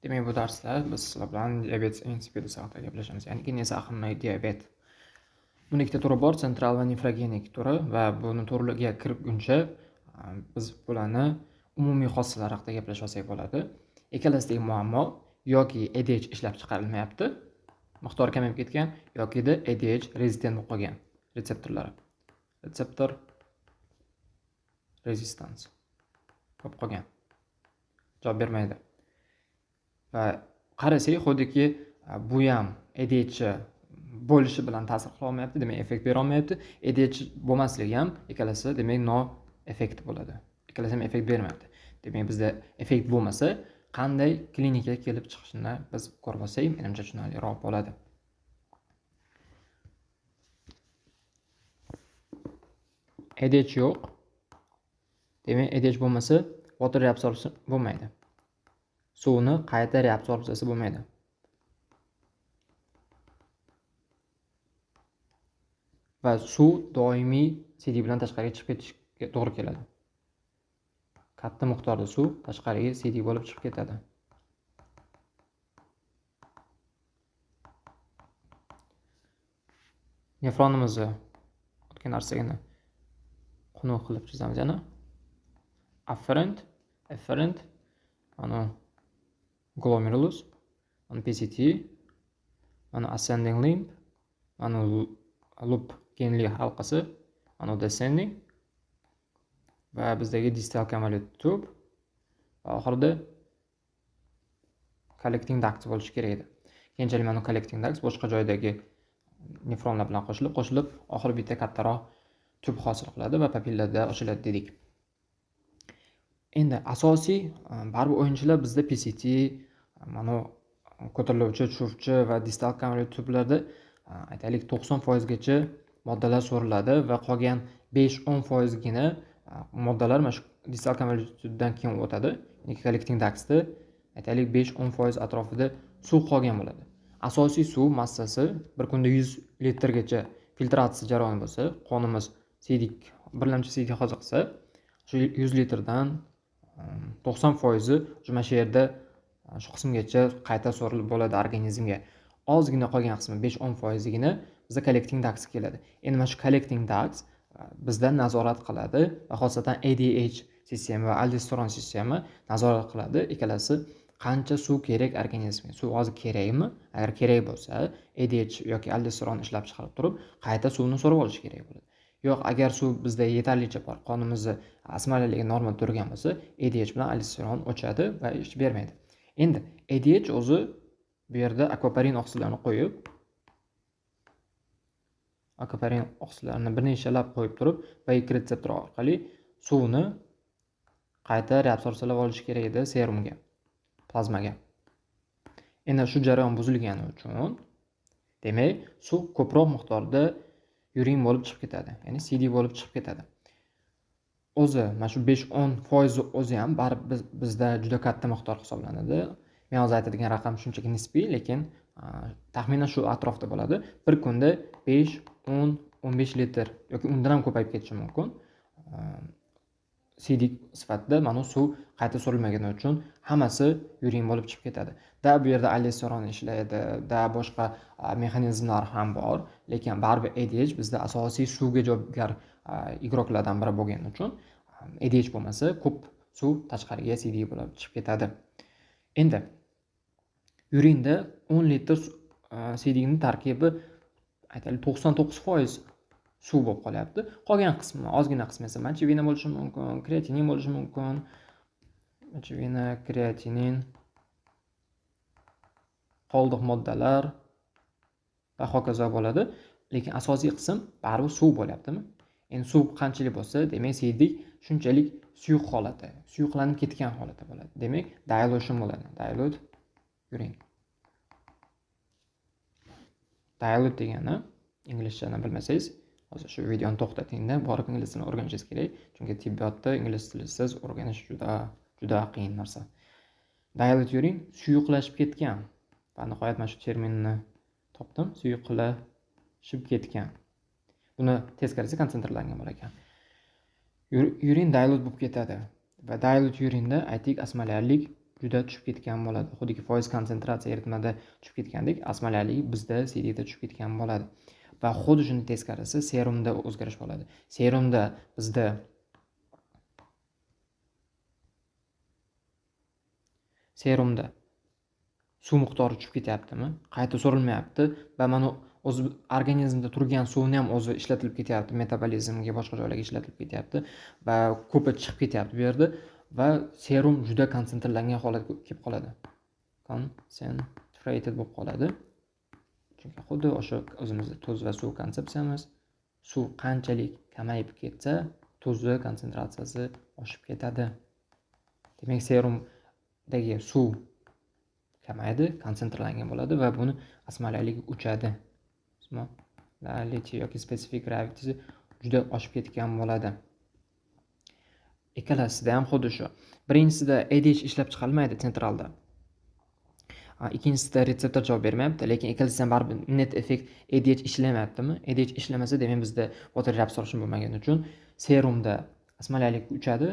Demak, bu darsda biz sizlar bilan diabet insipidus haqida gaplashamiz, ya'ni kineza ahamiy diabet. Buni ikkita turi bor, sentral va nefrogenik turi va buni turlariga kirguncha biz bularni umumiy xossalar haqida gaplashsak bo'ladi. Ikkalasidagi muammo yoki ADH ishlab chiqarilmayapti, miqdori kamayib ketgan, yoki-da ADH rezistent bo'lib qolgan retseptorlari. Retseptor resistance bo'lib qolgan. Javob bermaydi. Va qarasak, xuddi bu ham ADH bo'lishi bilan ta'sir qila olmayapti, demak effekt bera olmayapti. ADH bo'lmasligi ham ikkalasi demak no effekt bo'ladi. Ikkalasi ham effekt bermayapti. Demak bizda effekt bo'lmasa, qanday klinikaga kelib chiqishini biz ko'rib olsak, menimcha tushunarliroq bo'ladi. ADH yo'q. Demak ADH bo'lmasa, water reabsorption bo'lmaydi. Suvni qayta reabsorbsiyasi bo'lmaydi. Va suv doimiy CD bilan tashqariga chiqib ketishga to'g'ri keladi. Katta miqdorda suv tashqariga CD bo'lib chiqib ketadi. Nefronimizni o'tgan narsagini qunuq qilib chizamiz yana. Afferent, mana glomerulus, mana PCT, mana ascending limb, mana loop kenli halqasi, mana descending va bizdagi distal convoluted tube va oxirida collecting duct bo'lishi kerak edi. Keyinchalik mana collecting duct boshqa joydagi nefronlar bilan qo'shilib oxiri bitta kattaroq tub hosil qiladi va papillada ochiladi dedik. Endi asosiy baribir o'yinchilar bizda PCT, mana ko'tariluvchi, tushuvchi va distal convoluted tublarda aytaylik 90% gacha moddalar so'riladi va qolgan 5-10% gina moddalar mana shu distal convoluted tubdan keyin o'tadi. Collecting ductda aytaylik 5-10% atrofida suv qolgan bo'ladi. Asosiy suv massasi bir kunda 100 litrgacha filtratsiya jarayoni bo'lsa, qonimiz siydik birlamchi siydik hosil qilsa, shu 100 litrdan 90% mana shu yerda shu qismgacha qayta so'rilib bo'ladi organizmga. Ozgina qolgan qismi 5-10% gina bizda collecting ducts keladi. Endi mana shu collecting ducts bizdan nazorat qiladi va xosatan ADH sistema va aldosteron sistema nazorat qiladi. Ikkalasi qancha suv kerak organizmga? Suv hozir kerakmi? Agar kerak bo'lsa, ADH yoki aldosteron ishlab chiqarib turib, qayta suvni so'rab olish kerak bo'ladi. Yo'q, agar suv bizda yetarlicha bor, qonimizda osmonaligi normal turgan bo'lsa, ADH bilan aldosteron o'chadi va ish bermaydi. Endi ADH o'zi bu yerda akvaparin oqsillarini qo'yib, akvaparin oqsillarini bir nechalab qo'yib turib, bayik retseptor orqali suvni qayta reabsorsiyalab olish kerak edi serumga, plazmaga. Endi shu jarayon buzilgani uchun demak, suv ko'proq miqdorda yurin bo'lib chiqib ketadi, ya'ni CD bo'lib chiqib ketadi. O'zi mana shu 5-10% o'zi ham baribir bizda juda katta miqdor hisoblanadi. Men hozir aytadigan raqam shunchaki nisbiy, lekin taxminan shu atrofda bo'ladi. Bir kunda 5-10-15 litr yoki undan ham ko'payib ketishi mumkin. CD sifatida mana suv qayta so'rilmagani uchun hammasi yurin bo'lib chiqib ketadi. Bu yerda aldosteron ishlaydi, boshqa mexanizmlar ham bor, lekin baribir ADH bizda asosiy suvga javobgar igroklardan biri bo'lgani uchun ADH bo'lmasa, ko'p suv tashqariga CD bo'lib chiqib ketadi. Endi yurinda 10 litr CD ning tarkibi aytaylik 99% suv bo'lib qolyapti. Qolgan qismi, ozgina qismi esa mochevina bo'lishi mumkin, kreatinin bo'lishi mumkin. Mochevina, kreatinin, qoldiq moddalar va hokazo bo'ladi. Lekin asosiy qism baribir suv bo'lyaptimi? Endi suv qanchalik bo'lsa, demak siydik shunchalik suyuq holatda, suyuqlanib ketgan holatda bo'ladi. Demak, dilution bo'ladi. Dilute yurin. Dilute degani inglizchani bilmasangiz, hozir shu videoni to'xtatingda, borib ingliz tilini o'rganishingiz kerak, chunki tibbiyotda ingliz tilisiz o'rganish juda qiyin narsa. Dilute yurin suyuqlashib ketgan. Va nihoyat mana shu terminni topdim, suyuqlashib ketgan. Buni teskarisi konsentrlangan bo'lar ekan. Yurin dilute bo'lib ketadi va dilute yurinda aytik osmolarlik juda tushib ketgan bo'ladi. Xuddiki foiz konsentratsiya eritmada tushib ketgandek, osmolaligi bizda CDda tushib ketgan bo'ladi. Va xuddi shuni teskarisi serumda o'zgarish bo'ladi. Serumda bizda suv miqdori tushib ketyaptimi? Qayta so'rilmayapti va mana o'zi organizmda turgan suvni ham o'zi ishlatilib ketyapti, metabolizmga, boshqa joylarga ishlatilib ketyapti va ko'pi chiqib ketyapti bu yerda va serum juda konsentrlangan holatga kelib qoladi. Concentrated bo'lib qoladi. Chunki xuddi o'sha o'zimizda tuz va suv konsepsiyamiz, suv qanchalik kamayib ketsa, tuzni konsentratsiyasi oshib ketadi. Demak, serumdagi suv kamaydi, konsentrlangan bo'ladi va buni osmolaligi o'chadi. Osmolality yoki specific gravity juda oshib ketgan bo'ladi. Ikkalasida ham xuddi shu. Birinchisida ADH ishlab chiqarilmaydi sentralda. Ikkinchisida retseptor javob bermayapti, lekin ikkalasidan baribir net effekt ADH ishlamayaptimi? ADH ishlamasa, demak bizda water absorption bo'lmagani uchun serumda osmolallik uchadi,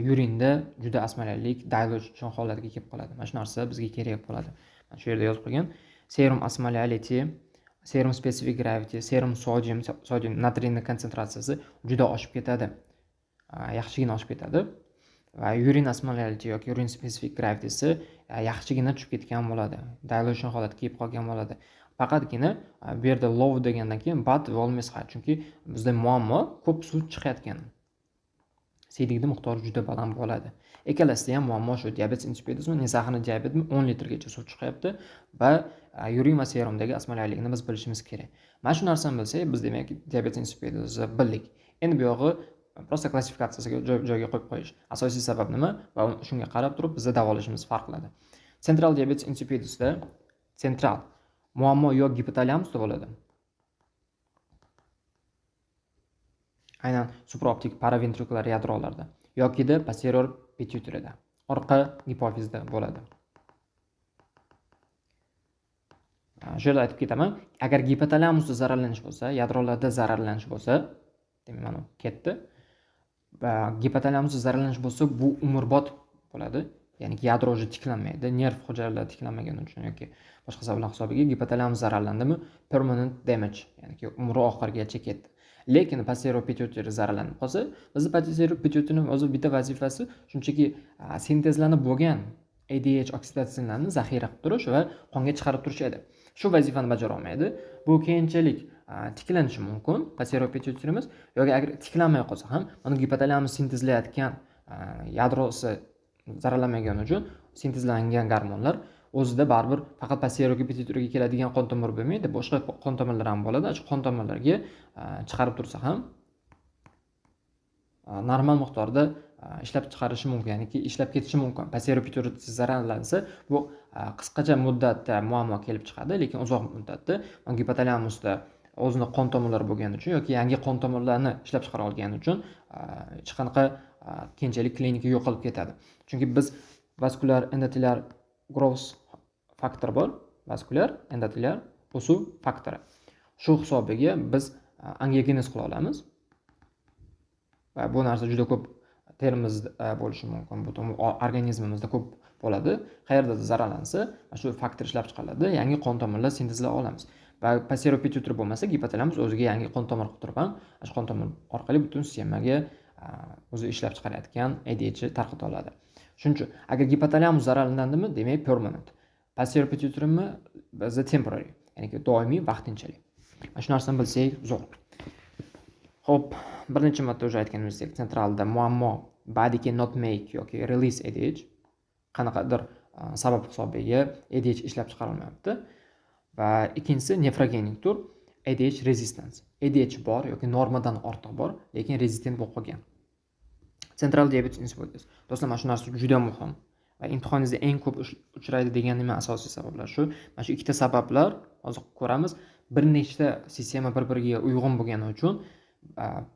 yurinda juda osmolallik dilution holatiga kelib qoladi. Mana shu narsa bizga kerak bo'ladi. Mana shu yerda yozib qo'ygan. Serum osmolality, serum specific gravity, serum sodium natriyni konsentratsiyasi juda oshib ketadi. Yaxshigina oshib ketadi. Va urin osmolality yoki urin specific gravitysi yaxshigina tushib ketgan bo'ladi. Dilution holatiga kelib qolgan bo'ladi. Faqatgina bu yerda low degandan keyin but always high, chunki bizda muammo ko'p suv chiqayotgan. CDning miqdori juda baland bo'ladi. Ikkalasida ham muammo shu, diabet insipidusmi, nesaxni diabetmi 10 litrgacha suv chiqyapti va urin va serumdagi osmolallikni biz bilishimiz kerak. Mana shu narsani bilsak, biz demak diabet insipidusni bildik. Endi bu yog'i prosta klassifikatsiyasiga joyga qo'yib qo'yish. Asosiy sabab nima va shunga qarab turib bizda davolashimiz farq qiladi. Central diabetes insipidusda central muammo yo gipotalamusda bo'ladi. Aynan supraoptik paraventrikulyar yadrolarda yokida posterior pituitarida, orqa gipofizda bo'ladi. Shu yerda aytib ketaman, agar gipotalamusda zararlanish bo'lsa, yadrolarda zararlanish bo'lsa, demak mana ketdi. Va gipotalamusda zararlanish bo'lsa, bu umrbod bo'ladi. Ya'ni yadro tiklanmaydi, nerv hujayralari tiklanmagani uchun yoki boshqa sabablar hisobiga gipotalamus zararlandimi, permanent damage, ya'ni umri oxirigacha ketdi. Lekin posterior pituitary zararlanib qolsa, bizning posterior pituitaryning o'zi bitta vazifasi shunchaki sintezlanib bo'lgan ADH oksidatsionlarni zaxira qilib turish va qonga chiqarib turish edi. Shu vazifani bajara olmaydi. Bu keyinchalik tiklanishi mumkin posterior pituitaryimiz yoki agar tiklanmay qolsa ham, mana gipotalamus sintezlayotgan yadrosi zararlanmagani uchun sintezlangan gormonlar o'zida baribir faqat posterior pituitaryga keladigan qon tomiri bo'lmaydi, boshqa qon tomirlar ham bo'ladi. Shu qon tomirlarga chiqarib tursa ham normal miqdorda ishlab chiqarishi mumkin, ya'ni ishlab ketishi mumkin. Posterior pituitary zararlansa, bu qisqacha muddatda muammo kelib chiqadi, lekin uzoq muddatda gipotalamusda o'zini qon tomirlari bo'lgani uchun yoki yangi qon tomirlarni ishlab chiqara olgani uchun hech qanaqa keyinchalik klinika yo'qolib ketadi. Chunki biz vaskular endoteliar growth faktor bor, vaskular endoteliar o'suv faktori. Shu hisobiga biz angiogenez qila olamiz. Va bu narsa juda ko'p terimizda bo'lishi mumkin. Butun organizmimizda ko'p bo'ladi. Qayerdadir zararlansa, shu faktor ishlab chiqariladi, yangi qon tomirlar sintezlay olamiz. Va posterior pituitary bo'lmasa, gipotalamus o'ziga yangi qon tomir qilib turib ham, shu qon tomir orqali butun sistemaga o'zi ishlab chiqarayotgan ADH tarqata oladi. Shuning uchun agar gipotalamus zararlandimi, demak permanent. Posterior pituitarymi bizda temporary, ya'ni doimiy, vaqtinchalik. Mana shu narsani bilsak zo'r. Xo'p, bir necha marta o'zi aytganimizdek, sentralda muammo body cannot make yoki release ADH qanaqadir sabab hisobiga ADH ishlab chiqarilmayapti. Va ikkinchisi nefrogenik tur ADH resistance. ADH bor yoki normadan ortiq bor, lekin rezistent bo'lib qolgan. Central diabetes insipidus. Do'stlar, mana shu narsa juda muhim. Va imtihoningizda eng ko'p uchraydi degan nima asosiy sabablar shu. Mana shu ikkita sabablar hozir ko'ramiz. Bir nechta sistema bir-biriga uyg'un bo'lgani uchun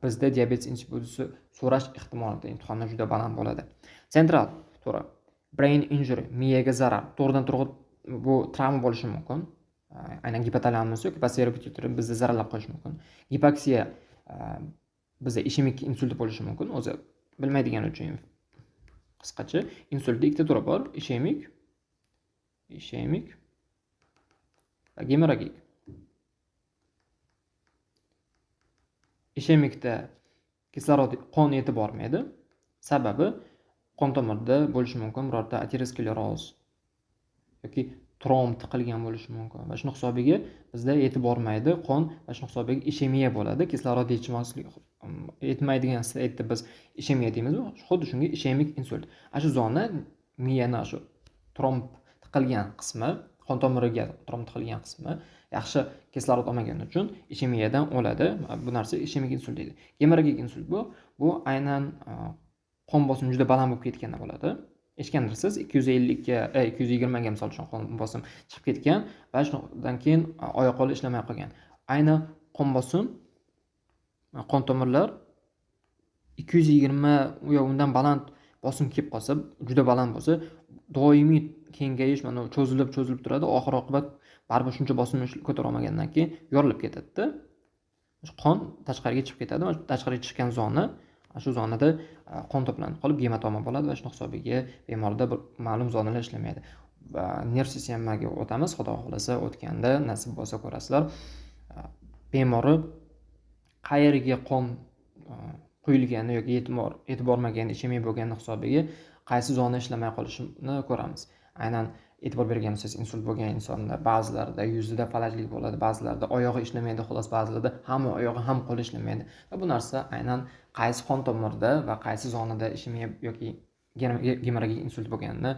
bizda diabetes insipidusi so'rash ehtimoli imtihonda juda baland bo'ladi. Central turi brain injury, miyaga zarar. To'g'ridan to'g'ri bu travma bo'lishi mumkin. Aynan gipotalamus yoki posterior pituitary bizda zararlab qo'yishi mumkin. Gipoksiya bizda ishemik insult bo'lishi mumkin. O'zi bilmaydigan uchun qisqacha insultda ikkita turi bor: ishemik va gemorragik. Ishemikda kislorod qon yetib bormaydi. Sababi qon tomirida bo'lishi mumkin birorta ateroskleroz yoki tromb tiqilgan bo'lishi mumkin. Va shuning hisobiga bizda yetib bormaydi qon va shuning hisobiga ishemiya bo'ladi. Kislorod yetmaydigan state biz ishemiya deymiz. Xuddi shunga ishemik insult. Shu zona miyani shu tromb tiqilgan qismi, qon tomiriga tromb tiqilgan qismi yaxshi kislorod olmagani uchun ishemiyadan o'ladi. Bu narsa ishemik insult deydi. Gemorragik insult bu aynan qon bosimi juda baland bo'lib ketganda bo'ladi. Eshitgandirsiz, 220 ga misol uchun qon bosim chiqib ketgan va shundan keyin oyoq qo'li ishlamay qolgan. Ayni qon bosim, qon tomirlar 220 yo undan baland bosim kelib qolsa, juda baland bo'lsa, doimiy kengayish mana cho'zilib turadi. Oxir oqibat baribir shuncha bosimni ko'tara olmagandan keyin yorilib ketadi. Qon tashqariga chiqib ketadi va tashqariga chiqqan zona, shu zonada qon to'planib qolib gematoma bo'ladi va shuning hisobiga bemorda bir ma'lum zonalar ishlamaydi. Va nerv sistemaga o'tamiz, xudo xolasa o'tganda nasib bo'lsa ko'rasizlar. Bemori qayeriga qon quyilgani yoki yetib bormagan, ishemik bo'lgani hisobiga qaysi zona ishlamay qolishini ko'ramiz. Aynan e'tibor bergan bo'lsangiz, insult bo'lgan insonda ba'zilarida yuzida falajlik bo'ladi, ba'zilarida oyog'i ishlamaydi, xolos ba'zilarida hamma oyog'i ham qo'li ishlamaydi. Va bu narsa aynan qaysi qon tomirda va qaysi zonada ishemiya yoki gemorragik insult bo'lganini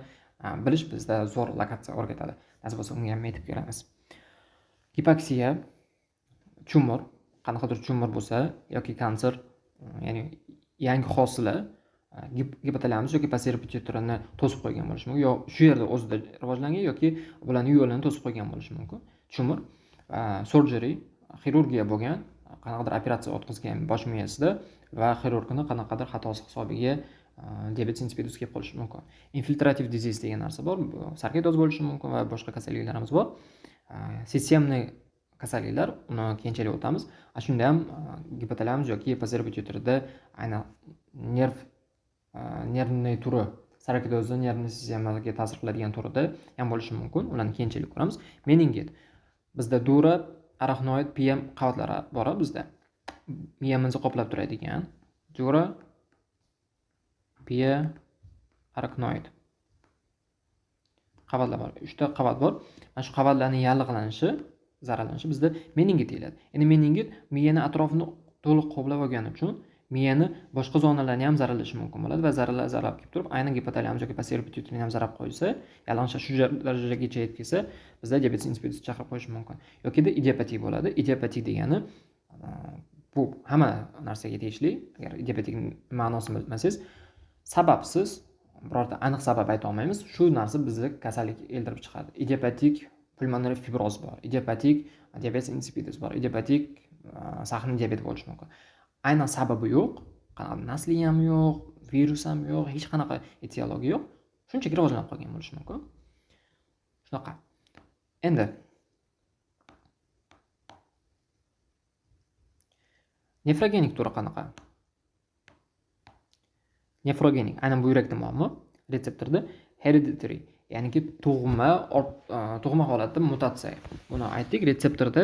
bilish bizda zo'r lokatsiya o'rgatadi. Nasib bo'lsa unga ham yetib kelamiz. Gipoksiya, tumor, qanaqadir tumor bo'lsa yoki kanser, ya'ni yangi hosila gipotalamus yoki posterior pituitarini to'sib qo'ygan bo'lishi mumkin, yo shu yerda o'zida rivojlangan yoki bularning yo'lini to'sib qo'ygan bo'lishi mumkin. Tumor, surgery, xirurgiya bo'lgan, qanaqadir operatsiya o'tkazgan bosh miyasida va xirurgning qanaqadir xatosi hisobiga diabetes insipidus kelib qolishi mumkin. Infiltrative disease degan narsa bor, sarkoidoz bo'lishi mumkin va boshqa kasalliklarimiz bor. Sistemli kasalliklar, uni keyinchalik o'tamiz. Shunda ham gipotalamus yoki posterior pituitarida aynan nervni turi, sarkoidozni nervni sistemaga ta'sir qiladigan turida ham bo'lishi mumkin. Ularni keyinchalik ko'ramiz. Meningit. Bizda dura, arachnoid, PM qavatlari bor bizda. Miyamizni qoplab turadigan dura, pia, arachnoid qavatlar bor. 3 ta qavat bor. Mana shu qavatlarning yallig'lanishi, zararlanishi bizda meningit deyiladi. Endi meningit miyani atrofini to'liq qoplab olgani uchun miyani boshqa zonalarni ham zararlashi mumkin bo'ladi va zararlab kelib turib, aynan gipotalamus yoki posterior pituitarni ham zarab qo'ysa, yalang'och shu darajagacha yetib kelsa, bizda diabetes insipidus chaqirib qo'yish mumkin. Yokida idiopatik bo'ladi. Idiopatik degani bu hamma narsaga tegishli. Agar idiopatik ma'nosini bilmasangiz, sababsiz birorta aniq sabab ayta olmaymiz. Shu narsa bizni kasallik keltirib chiqadi. Idiopatik pulmonary fibroz bor. Idiopatik diabetes insipidus bor. Idiopatik sahni diabet bo'lishi mumkin. Aynan sababi yo'q, qanaqa nasli ham yo'q, virus ham yo'q, hech qanaqa etiologiya yo'q. Shunchaki rivojlanib qolgan bo'lishi mumkin. Shunaqa. Endi nefrogenik turi qanaqa? Nefrogenik, aynan bu yurakda muammo, retseptorda hereditary, ya'niki tug'ma holatda mutatsiya. Buni aytdik, retseptorda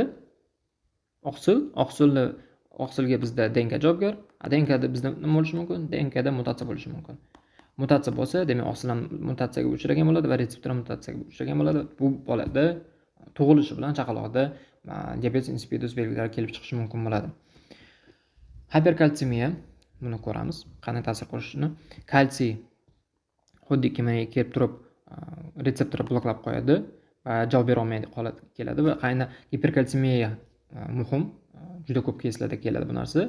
oqsilga bizda DNK javobgar, DNKda bizda nima bo'lishi mumkin? DNKda mutatsiya bo'lishi mumkin. Mutatsiya bo'lsa, demak oqsil ham mutatsiyaga uchragan bo'ladi va retseptor ham mutatsiyaga uchragan bo'ladi. Bu bolada tug'ilishi bilan chaqaloqda diabetes insipidus belgilari kelib chiqishi mumkin bo'ladi. Hiperkalsemiya, buni ko'ramiz, qanday ta'sir qilishini. Kalsiy xuddi mana kelib turib retseptor bloklab qo'yadi va javob bera olmaydi holat keladi va aynan hiperkalsemiya muhim, juda ko'p keyslarda keladi bu narsa.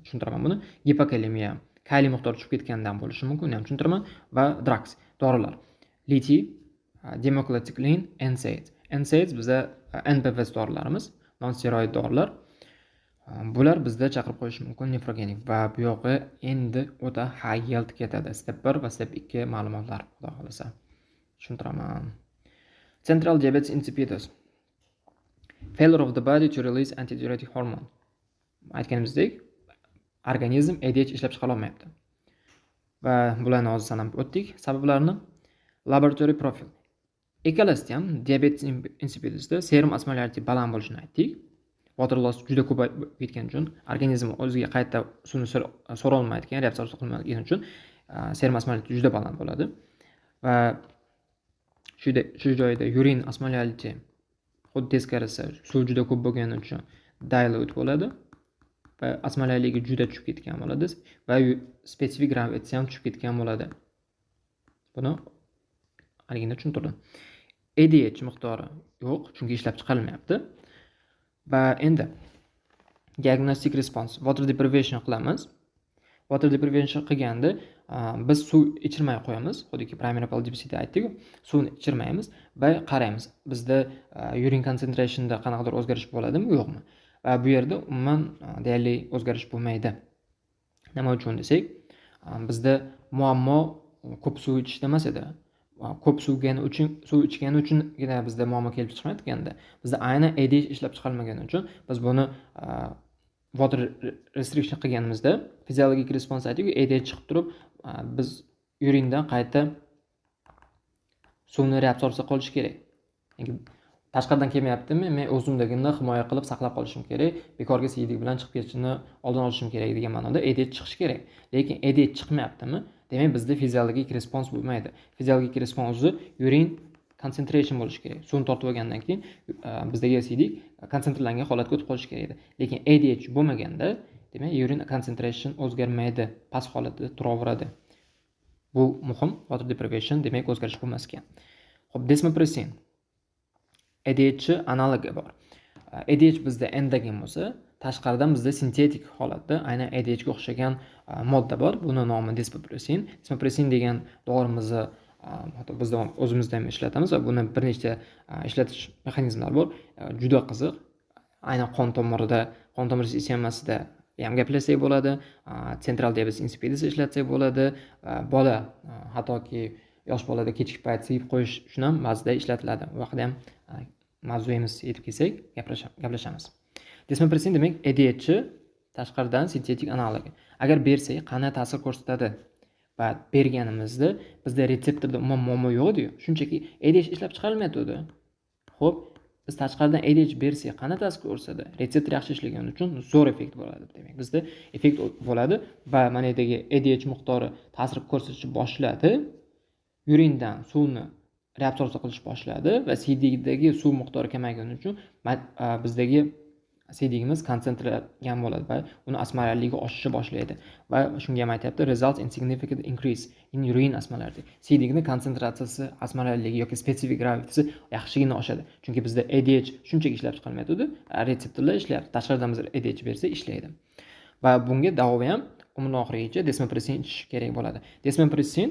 Tushuntiraman buni. Gipokalemiya, kaliy miqdori tushib ketgandan bo'lishi mumkin, ham tushuntiraman, va drugs, dorilar. Litiy, democlatiklin, NSAIDs. NSAIDs bizda NPVS dorilarimiz, non steroid dorilar. Bular bizda chaqirib qo'yishi mumkin nefrogenik va bu yog'i endi o'ta high yield ketadi. Step 1 va step 2 ma'lumotlar, xudo xolasa. Tushuntiraman. Central diabetes insipidus. Failure of the body to release antidiuretic hormone. Aytganimizdek, organizm ADH ishlab chiqara olmayapti. va bularni hozir sanab o'tdik sabablarini. Laboratory profil. Ikkalasida ham diabetes insipidusda serum osmolarity baland bo'lishini aytdik. Water loss juda ko'p ketgani uchun, organizm o'ziga qayta suvni so'ra olmaydigan, reabsorpsiya qilmaydigan uchun serum osmolarity juda baland bo'ladi. Va shu joyda urin osmolarity xuddi teskarisi suv juda ko'p bo'lgani uchun dilute bo'ladi va osmolarligi juda tushib ketgan bo'ladi va spesifik gravitasi ham tushib ketgan bo'ladi. Buni aligina tushuntirdim. ADH miqdori yo'q, chunki ishlab chiqarilmayapti. Va endi diagnostic response, water deprivation qilamiz. Water deprivation qilganda biz suv ichirmay qo'yamiz, xuddiki primary polydipsida aytdik, suvni ichirmaymiz va qaraymiz. Bizda urine concentrationda qanaqadir o'zgarish bo'ladimi, yo'qmi? Va bu yerda umuman deyarli o'zgarish bo'lmaydi. Nima uchun desak, bizda muammo ko'p suv ichishda emas edi. Ko'p suv ichgani uchungina bizda muammo kelib chiqmayotganda, bizda aynan ADH ishlab chiqarilmagani uchun biz buni water restriction qilganimizda fiziologik respons aytdik, ADH chiqib turib, biz urindan qayta suvni reabsorpsiya qilish kerak. Ya'ni tashqaridan kelmayaptimi, men o'zimdagini himoya qilib saqlab qolishim kerak, bekorga siydik bilan chiqib ketishini oldin olishim kerak degan ma'noda ADH chiqishi kerak. Lekin ADH chiqmayaptimi? Demak, bizda fiziologik respons bo'lmaydi. Fiziologik respons o'zi urin concentration bo'lishi kerak. Suvni tortib olgandan keyin bizdagi siydik konsentrlangan holatga o'tib qolishi kerak edi. Lekin ADH bo'lmaganda, demak, urin concentration o'zgarmaydi, past holatda turaveradi. Bu muhim, water deprivation demak o'zgarish bo'lmas ekan. Xo'p, desmopressin. ADH analogi bor. ADH bizda endogen bo'lsa, tashqaridan bizda sintetik holatda aynan ADH ga o'xshagan modda bor. Buni nomi desmopressin. Desmopressin degan dorimizni hatto biz o'zimizda ham ishlatamiz va buni bir nechta ishlatish mexanizmlari bor. Juda qiziq. Aynan qon tomir sistemasida ham gaplashsak bo'ladi. Central diabetes insipidus ishlatsak bo'ladi. Bola hattoki yosh bolada kechki payt siyib qo'yish uchun ham ba'zida ishlatiladi. Bu vaqtda ham mavzuyimiz yetib kelsak gaplashamiz. Desmopressin demak ADH tashqaridan sintetik analogi. Agar bersak qanday ta'sir ko'rsatadi? Va berganimizda bizda retseptorda umuman muammo yo'q edi. Shunchaki ADH ishlab chiqarilmayapti. Xo'p, biz tashqaridan ADH bersak qanday ta'sir ko'rsatadi? Retseptor yaxshi ishlagani uchun zo'r effekt bo'ladi. Demak, bizda effekt bo'ladi va mana yerdagi ADH miqdori ta'sir ko'rsatishni boshladi. Urindan suvni reabsorpsiya qilish boshladi va siydikdagi suv miqdori kamaygani uchun bizdagi siydigimiz konsentrlangan bo'ladi va uni osmolarligi oshishni boshlaydi. Va shunga ham aytyapti, result in significant increase in urine osmolarity. Siydigni konsentratsiyasi, osmolarligi yoki specific gravitysi yaxshigina oshadi. Chunki bizda ADH shunchaki ishlab chiqarilmaydi, retseptorlar ishlayapti. Tashqaridan biz ADH bersa ishlaydi. Va bunga davovi ham umr oxirigacha desmopressin ichish kerak bo'ladi. Desmopressin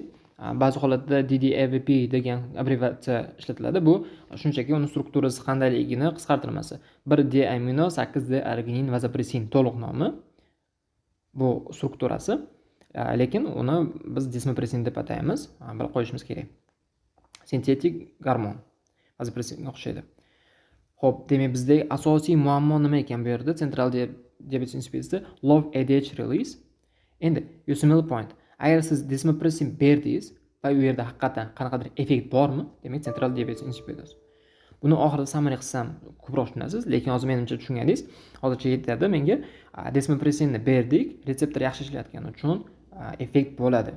ba'zi holatda DDAVP degan abbreviatsiya ishlatiladi. Bu shunchaki uning strukturasi qandayligini qisqartirmasi. 1D-amino, 8D-arginin, vazopressin to'liq nomi. Bu strukturasi. Lekin uni biz desmopressin deb ataymiz. Bilib qo'yishimiz kerak. Sintetik gormon. Vazopressinga o'xshaydi. Xo'p, demak bizda asosiy muammo nima ekan bu yerda? Central diabetes insipidusda low ADH release. Endi USML point. Agar siz desmopressin berdingiz va u yerda haqiqatan qanaqadir effekt bormi? Demak, central diabetes insipidus. Buni oxirida summary qilsam ko'proq tushunasiz, lekin hozir menimcha tushunganingiz hozircha yetadi menga. Desmopressinni berdik, retseptor yaxshi ishlayotgani uchun effekt bo'ladi.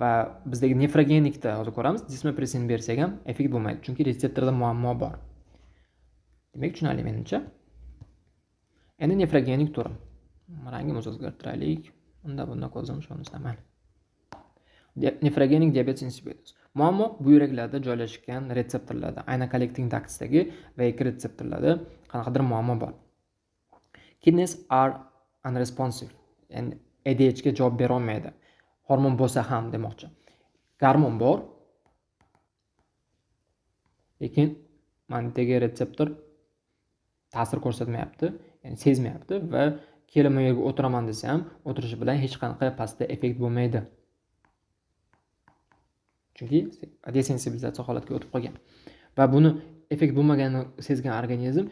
Va bizdagi nefrogenikda hozir ko'ramiz, desmopressin bersak ham effekt bo'lmaydi, chunki retseptorda muammo bor. Demak, tushunarli menimcha. Endi nefrogenik turi. Rangimizni o'zgartiraylik. Bunda ko'zim shunisidan mana. Nefrogenik diabetes insipidus. Muammo buyraklarda joylashgan retseptorlarda, aynan collecting ductsdagi vaik retseptorlarda qanaqadir muammo bor. Kidneys are unresponsive. Ya'ni ADH ga javob bera olmaydi. Hormon bo'lsa ham demoqchi. Gormon bor. Lekin mantega retseptor ta'sir ko'rsatmayapti, ya'ni sezmayapti va kelma yerga o'tiraman desa ham o'tirishi bilan hech qanaqa pastda effekt bo'lmaydi. Chunki desensibilizatsiya holatiga o'tib qolgan. Va buni effekt bo'lmaganini sezgan organizm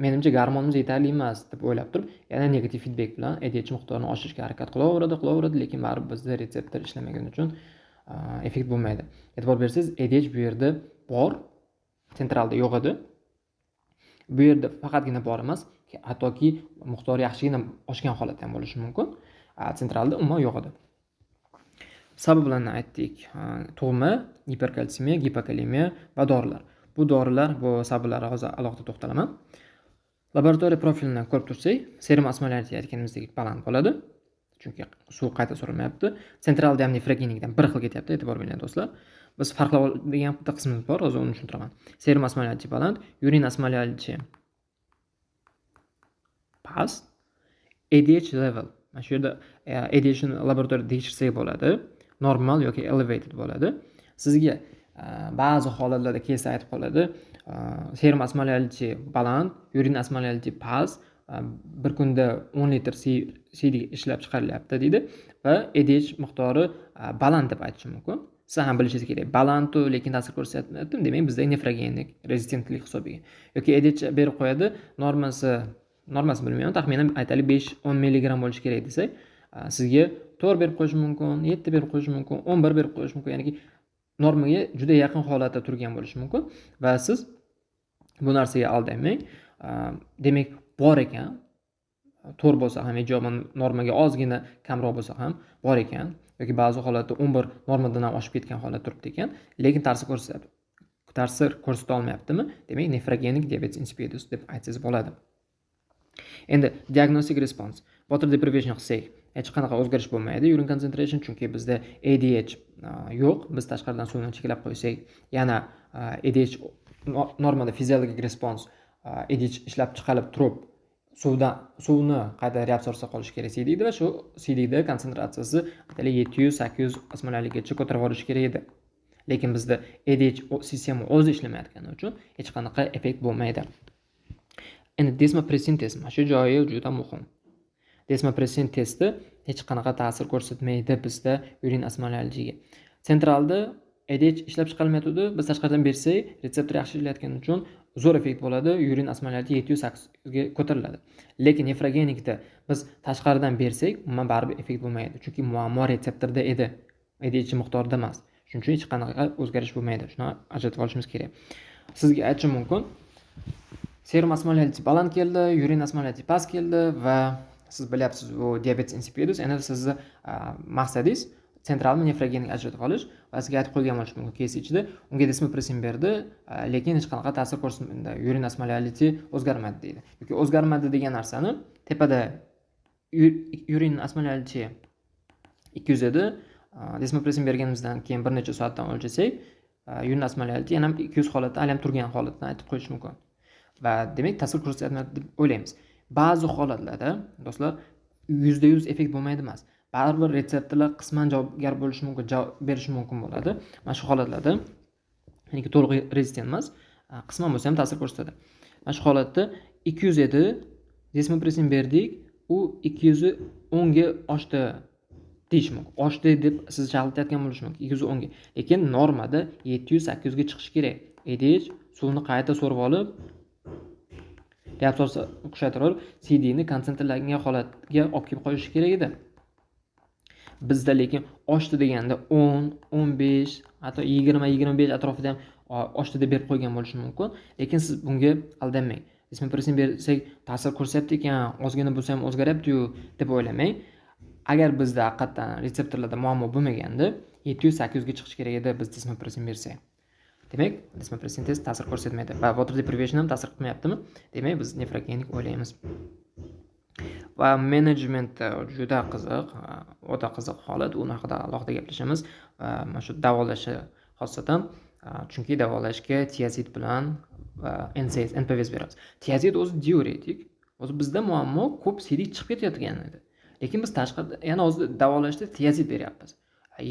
menimcha gormonimiz yetarli emas deb o'ylab turib yana negativ feedback bilan ADH miqdorini oshirishga harakat qilaveradi, lekin baribir bizda retseptor ishlamagani uchun effekt bo'lmaydi. E'tibor bersangiz, ADH bu yerda bor, sentralda yo'q edi. Bu yerda faqatgina bor emas, hattoki miqdori yaxshigina oshgan holatda ham bo'lishi mumkin. Sentralda umuman yo'q edi. Sabablarni aytdik. Tug'ma, giperkalsemiya, gipokalemiya va dorilar. Bu dorilar, bu sabablarga hozir alohida to'xtalaman. Laboratoriya profilidan ko'rib tursak, serum osmolarity aytganimizdek baland bo'ladi. Chunki suv qayta so'rilmayapti. Sentral ham nefrogenikdan bir xil ketyapti, e'tibor bering do'stlar. Biz farqlaydigan bitta qismimiz bor, hozir uni tushuntiraman. Serum osmolarity baland, urin osmolarity past, ADH level. Mana shu yerda ADH ni laboratoriyada tekshirsak bo'ladi. Normal yoki elevated bo'ladi. Sizga ba'zi holatlarda kelsa aytib qoladi, serum osmolarity baland, urin osmolarity past, bir kunda 10 litr CD ishlab chiqarilyapti deydi va ADH miqdori baland deb aytish mumkin. Siz ham bilishingiz kerak. Baland lekin ta'sir ko'rsatmayapti, demak bizda nefrogenik rezistentlik hisobiga. Yoki ADH berib qo'yadi, normasi bilmayman, taxminan aytaylik 5-10 mg bo'lishi kerak desak, sizga 4 berib qo'yish mumkin, 7 berib qo'yish mumkin, 11 berib qo'yish mumkin. Ya'ni normaga juda yaqin holatda turgan bo'lishi mumkin va siz bu narsaga aldanmang. Demak, bor ekan, 4 bo'lsa ham ijoban normaga ozgina kamroq bo'lsa ham bor ekan yoki ba'zi holatda 11 normadan ham oshib ketgan holat turibdi ekan, lekin ta'sir ko'rsata olmayaptimi? Demak, nefrogenik diabetes insipidus deb aytsangiz bo'ladi. Endi diagnostic response. Water deprivation qilsak, hech qanaqa o'zgarish bo'lmaydi urine concentration, chunki bizda ADH yo'q. Biz tashqaridan suvni cheklab qo'ysak, yana ADH normada fiziologik response ADH ishlab chiqarib turib, suvni qayta reabsorsiya qilish kerak CDda va shu CDda konsentratsiyasi 700-800 osmolargacha ko'tarib olish kerak edi. Lekin bizda ADH sistema o'zi ishlamayotgani uchun hech qanaqa effekt bo'lmaydi. Endi desmopressin test, mana shu joyi juda muhim. Desmopressin testi hech qanaqa ta'sir ko'rsatmaydi bizda urin osmolaritiga. Sentralda ADH ishlab chiqarilmayotdi, biz tashqaridan bersak, retseptor yaxshi ishlayotgani uchun zo'r effekt bo'ladi, urin osmolarity 700-800 ga ko'tariladi. Lekin nefrogenikda biz tashqaridan bersak, umuman baribir effekt bo'lmaydi, chunki muammo retseptorda edi, ADH miqdorida emas. Shuning uchun hech qanaqa o'zgarish bo'lmaydi. Shuni ajratib olishimiz kerak. Sizga aytishim mumkin, serum osmolarity baland keldi, urin osmolarity past keldi va siz bilyapsiz, bu diabetes insipidus. Endi sizni maqsadingiz sentralni nefrogenik ajratib olish va sizga aytib qo'ygan bo'lish mumkin kes ichida unga desmopressin berdi, lekin hech qanaqa ta'sir ko'rsatmadi, urin osmolarity o'zgarmadi deydi. Yoki o'zgarmadi degan narsani tepada urin osmolarity 200 edi, desmopressin berganimizdan keyin bir necha soatdan o'lchasak, urin osmolarity yana 200 holatda alam turgan holatni aytib qo'yish mumkin. Va demak ta'sir ko'rsatmayapti deb o'ylaymiz. Ba'zi holatlarda do'stlar 100% effekt bo'lmaydi emas. Baribir retseptorlar qisman javobgar bo'lishi mumkin, javob berishi mumkin bo'ladi. Mana shu holatlarda, ya'ni to'liq rezistent emas, qisman bo'lsa ham ta'sir ko'rsatadi. Mana shu holatda 200 edi, desmopressin berdik, u 210 ga oshdi deyish mumkin. Oshdi deb siz chalg'itayotgan bo'lish mumkin 210 ga. Lekin normada 700-800 ga chiqish kerak. ADH suvni qayta so'rib olib, reabsorsiya kuchaytirib, CD ni konsentrlangan holatga olib kelib qo'yish kerak edi. Bizda lekin oshdi deganda 10, 15, hatto 20-25 atrofida ham oshdi deb berib qo'ygan bo'lishi mumkin. Lekin siz bunga aldanmang. Desmopressin bersak, ta'sir ko'rsatyapti ekan, ozgina bo'lsa ham o'zgaryapti-yu deb o'ylamang. Agar bizda haqiqatan retseptorlarda muammo bo'lmaganda 700-800 ga chiqish kerak edi biz desmopressin bersak. Demak, desmopressin test ta'sir ko'rsatmaydi va water deprivation ham ta'sir qilmayaptimi? Demak, biz nefrogenik o'ylaymiz. Va menejment juda qiziq, o'ta qiziq holat, uni haqida alohida gaplashamiz. Mana shu davolashi xosatan, chunki davolashga tiazid bilan NSAIDs, NPVs beramiz. Tiazid o'zi diuretik, o'zi bizda muammo ko'p CD chiqib ketayotgan edi. Lekin biz tashqarida yana o'zi davolashda tiazid beryapmiz.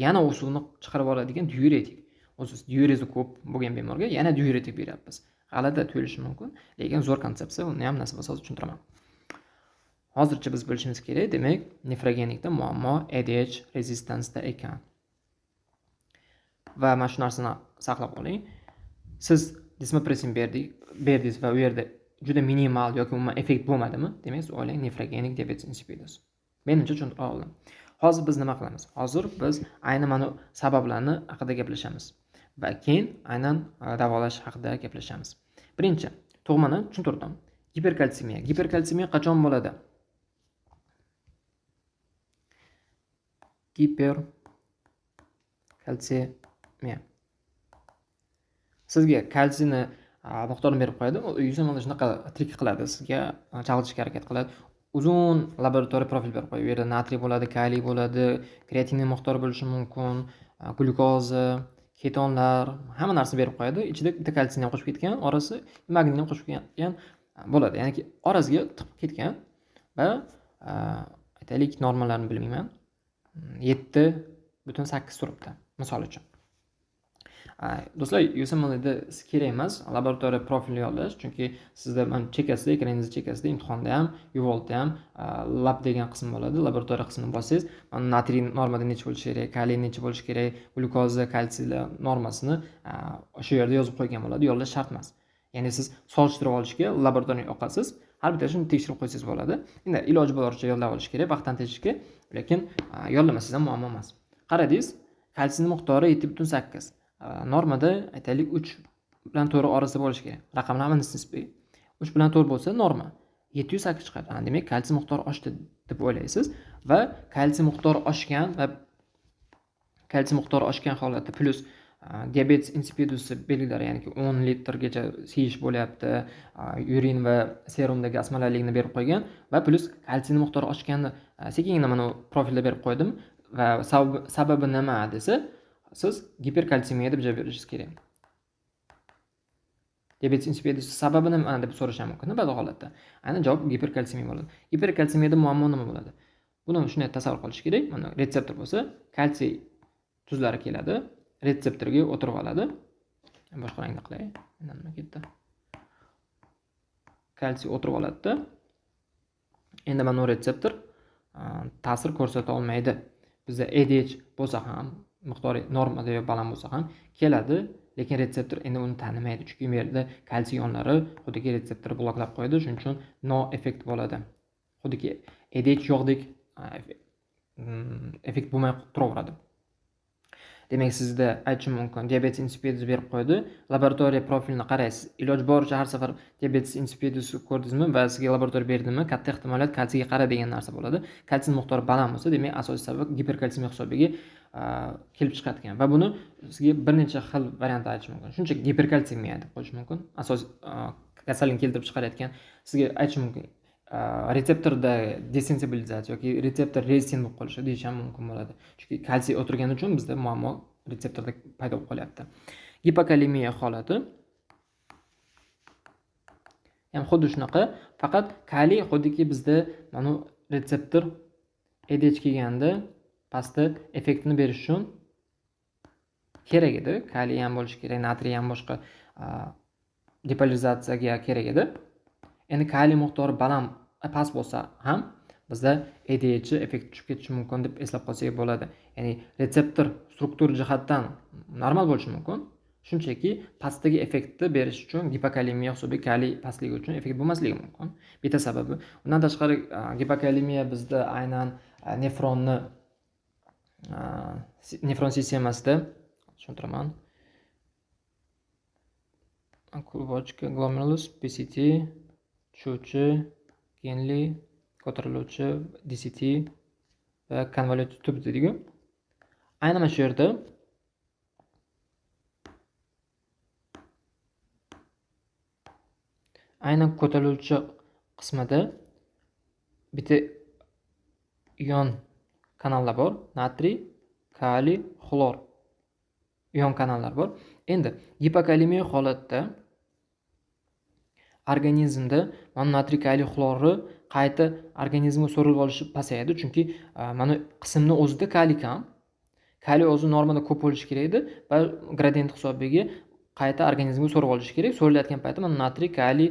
Yana u suvni chiqarib oladigan diuretik. O'zi diurezi ko'p bo'lgan bemorga yana diuretik beryapmiz. G'alati tuyulishi mumkin, lekin zo'r konsepsiya, uni ham nasib bo'lsa tushuntiraman. Hozircha biz bilishimiz kerak, demak, nefrogenikda muammo ADH rezistansda ekan. Va mana shu narsani saqlab qoling. Siz desmopressin berdingiz va u yerda juda minimal yoki umuman effekt bo'lmadimi, demak siz o'ylang nefrogenik diabetes insipidus. Menimcha tushuntira oldim. Hozir biz nima qilamiz? Hozir biz aynan mana sabablarni haqida gaplashamiz va keyin aynan davolash haqida gaplashamiz. Birinchi, tug'mani tushuntirdim. Giperkalsemiya. Giperkalsemiya qachon bo'ladi? Giperkalsemiya. Sizga kalsiyni miqdorini berib qo'yadi. U esa mana shunaqa trik qiladi. Sizga chalg'itishga harakat qiladi. Uzun laboratoriya profil berib qo'yadi. U yerda natriy bo'ladi, kaliy bo'ladi, kreatinin miqdori bo'lishi mumkin, glyukoza, ketonlar, hamma narsa berib qo'yadi. Ichida bitta kalsiyni ham qo'shib ketgan, orasi magniyni ham qo'shib ketgan bo'ladi. Ya'ni orasiga tiqib ketgan va aytaylik normalarni bilmayman. 7.8 turibdi, misol uchun. Do'stlar, USML'da kerak emas laboratoriya profili yollash, chunki sizda mana chekasida, ekraningizni chekasida imtihonda ham, UVoltda ham lab degan qism bo'ladi. Laboratoriya qismini bossangiz, mana natriy normada necha bo'lishi kerak, kaliy necha bo'lishi kerak, glyukoza, kalsiylar normasini o'sha yerda yozib qo'ygan bo'ladi. Yollash shart emas. Ya'ni siz solishtirib olishga laboratoriyaga oqasiz, har bittasini tekshirib qo'ysangiz bo'ladi. Endi iloji boricha yollab olish kerak vaqtdan tejishga, lekin yollamasangiz ham muammo emas. Qaradingiz, kalsiyning miqdori 7.8. Normada aytaylik 3 bilan 4 orasida bo'lishi kerak. Raqamlar nisbiy. 3 bilan 4 bo'lsa norma. 708 chiqadi. Demak, kalsiy miqdori oshdi deb o'ylaysiz va kalsiy miqdori oshgan va kalsiy miqdori oshgan holatda plus diabetes insipidus belgilari, ya'ni 10 litrgacha siyish bo'lyapti, yurin va serumdagi osmolallikni berib qo'ygan va plus kalsiy miqdori oshganini sekingina mana profilda berib qo'ydim va sababi nima desa, siz giperkalsemiya deb javob berishingiz kerak. Diabetes insipidus sababi nima deb so'rashim mumkin ba'zi holatda. Aynan javob giperkalsemiya bo'ladi. Giperkalsemiyada muammo nima bo'ladi? Buni shunday tasavvur qilish kerak. Mana retseptor bo'lsa, kalsiy tuzlari keladi, retseptorga o'tirib oladi. Boshqa rangda qilay. Mendan nima ketdi? Kalsiy o'tirib oladi-da. Endi mana retseptor ta'sir ko'rsata olmaydi. Bizda ADH bo'lsa ham, miqdori normada yo baland bo'lsa ham keladi, lekin retseptor endi uni tanimaydi, chunki u yerda kalsiy ionlari xuddiki retseptorni bloklab qo'yadi, shuning uchun no effekt bo'ladi. Xuddiki ADH yo'qdek effekt bo'lmay turaveradi. Demak, sizda aytishim mumkin, diabetes insipidus berib qo'ydi, laboratoriya profilini qaraysiz. Iloji boricha har safar diabetes insipidus ko'rdingizmi va sizga laboratoriya berdimi, katta ehtimoliyat kalsiyga qara degan narsa bo'ladi. Kalsiy miqdori baland bo'lsa, demak, asosiy sabab giperkalsemiya hisobiga kelib chiqadigan va buni sizga bir necha xil variant aytish mumkin. Shunchaki giperkalsemiya deb qo'yish mumkin. Asosiy kasallikni keltirib chiqarayotgan sizga aytish mumkin. Retseptorda desensibilizatsiya yoki retseptor rezistent bo'lib qolishi deyish ham mumkin bo'ladi. Chunki kalsiy o'tirgani uchun bizda muammo retseptorda paydo bo'lib qolyapti. Gipokalemiya holati ham xuddi shunaqa, faqat kaliy xuddiki bizda mana retseptor ADH kelganda pastda effektini berish uchun kerak edi. Kaliy ham bo'lishi kerak, natriy ham boshqa depolarizatsiyaga kerak edi. Endi kaliy miqdori baland past bo'lsa ham bizda ADH effekt tushib ketishi mumkin deb eslab qolsak bo'ladi. Ya'ni retseptor struktur jihatdan normal bo'lishi mumkin. Shunchaki pastdagi effektni berish uchun gipokalemiya hisobiga kaliy pastligi uchun effekt bo'lmasligi mumkin. Bitta sababi. Undan tashqari gipokalemiya bizda aynan nefron sistemasida tushuntiraman. Klubочка, glomerulus, PCT, tushuvchi, genli, ko'tariluvchi, DCT va konvolyutiv tub deydi-ku. Aynan mana shu yerda aynan ko'tariluvchi qismida bitta ion kanallar bor, natriy, kaliy, xlor ion kanallar bor. Endi gipokalemiya holatda organizmda mana natriy, kaliy, xlorni qayta organizmga so'rilib olishi pasayadi, chunki mana qismni o'zida kaliy kam. Kaliy o'zi normada ko'p bo'lishi kerak edi va gradient hisobiga qayta organizmga so'rib olishi kerak. So'rilayotgan paytda mana natriy, kaliy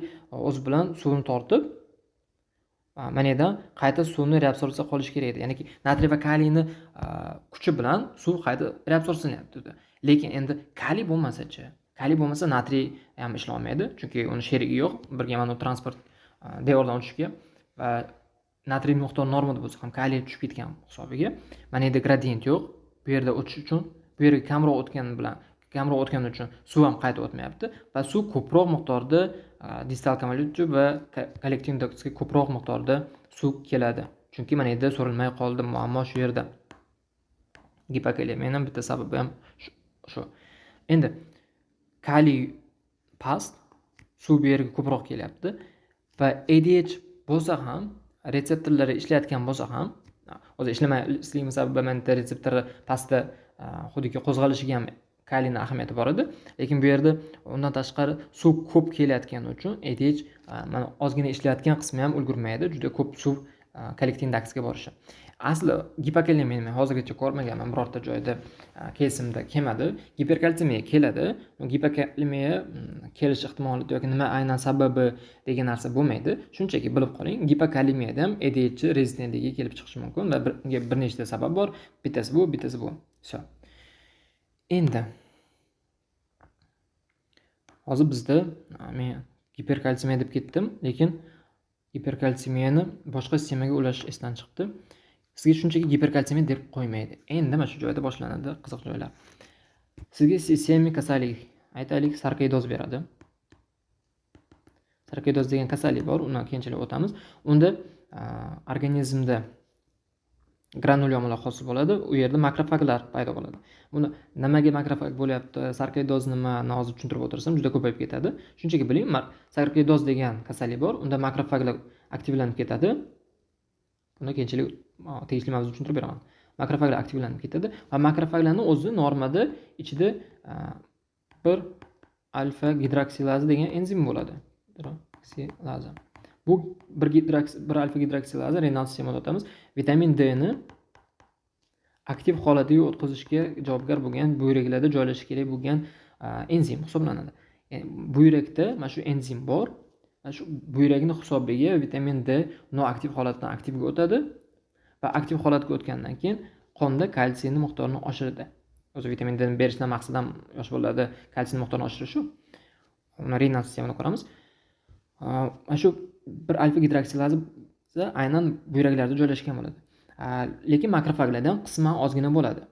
o'z bilan suvni tortib, mana yerdan qayta suvni reabsorsiya qilish kerak edi. Ya'ni natriy va kaliyni kuchi bilan suv qayta reabsorsiyalanyapti. Lekin endi kaliy bo'lmasa-chi, kaliy bo'lmasa natriy ham ishlay olmaydi, chunki uni sherigi yo'q, birga mana transport devordan o'tishga va natriy miqdori normada bo'lsa ham kaliy tushib ketgan hisobiga mana endi gradient yo'q. Bu yerda o'tish uchun bu yerga kamroq o'tgani uchun suv ham qaytib o'tmayapti va suv ko'proq miqdorda distal konvolyutsiya va kollektiv daksga ko'proq miqdorda suv keladi. Chunki mana endi so'rilmay qoldi, muammo shu yerda. Gipokalemiyaning bitta sababi ham shu. Endi kaliy past, suv bu yerga ko'proq kelyapti va ADH bo'lsa ham, retseptorlari ishlayotgan bo'lsa ham, hozir ishlamasligi sababi mana retseptorlar pastda xuddi qo'zg'alishiga ham kaliyning ahamiyati bor edi, lekin bu yerda undan tashqari suv ko'p kelayotgani uchun ADH mana ozgina ishlayotgan qismi ham ulgurmaydi, juda ko'p suv kollektiv indeksga borishi. Asli gipokalemiya men hozirgacha ko'rmaganman, birorta joyda kesimda kelmadi. Giperkalsemiya keladi. Gipokalemiya kelish ehtimoli yoki nima aynan sababi degan narsa bo'lmaydi. Shunchaki bilib qoling, gipokalemiyada ham ADH rezistentligi kelib chiqishi mumkin va bir nechta sabab bor. Bittasi bu. Все. Endi hozir bizda men giperkalsemiya deb ketdim, lekin giperkalsemiyani boshqa sistemaga ulash esdan chiqdi. Sizga shunchaki giperkalsemiya deb qo'ymaydi. Endi mana shu joyda boshlanadi qiziq joylar. Sizga sistemik kasallik, aytaylik, sarkoidoz beradi. Sarkoidoz degan kasallik bor, uni keyinchalik o'tamiz. Unda organizmda granulyomlar hosil bo'ladi, u yerda makrofaglar paydo bo'ladi. Buni nimaga makrofag bo'lyapti, sarkoidoz nimani hozir tushuntirib o'tirsam juda ko'payib ketadi. Shunchaki biling, sarkoidoz degan kasallik bor, unda makrofaglar aktivlanib ketadi. Buni keyinchalik tegishli mavzu tushuntirib beraman. Makrofaglar aktivlanib ketadi va makrofaglarning o'zi normada ichida bir alfa gidroksilaza degan enzim bo'ladi. Gidroksilaza. Bu bir alfa gidroksilaza renal sistemada o'tamiz. Vitamin D ni aktiv holatiga o'tkazishga javobgar bo'lgan buyraklarda joylashishi kerak bo'lgan enzim hisoblanadi. Ya'ni buyrakda mana shu enzim bor. Mana shu buyrakning hisobiga vitamin D noaktiv holatdan aktivga o'tadi va aktiv holatga o'tgandan keyin qonda kalsiyning miqdorini oshiradi. O'zi vitamin D ni berishdan maqsad ham yosh bolalarda kalsiy miqdorini oshirish. Uni renal sistemada ko'ramiz. Mana shu bir alfa gidroksilaza aynan buyraklarda joylashgan bo'ladi. Lekin makrofaglarda ham qisman ozgina bo'ladi.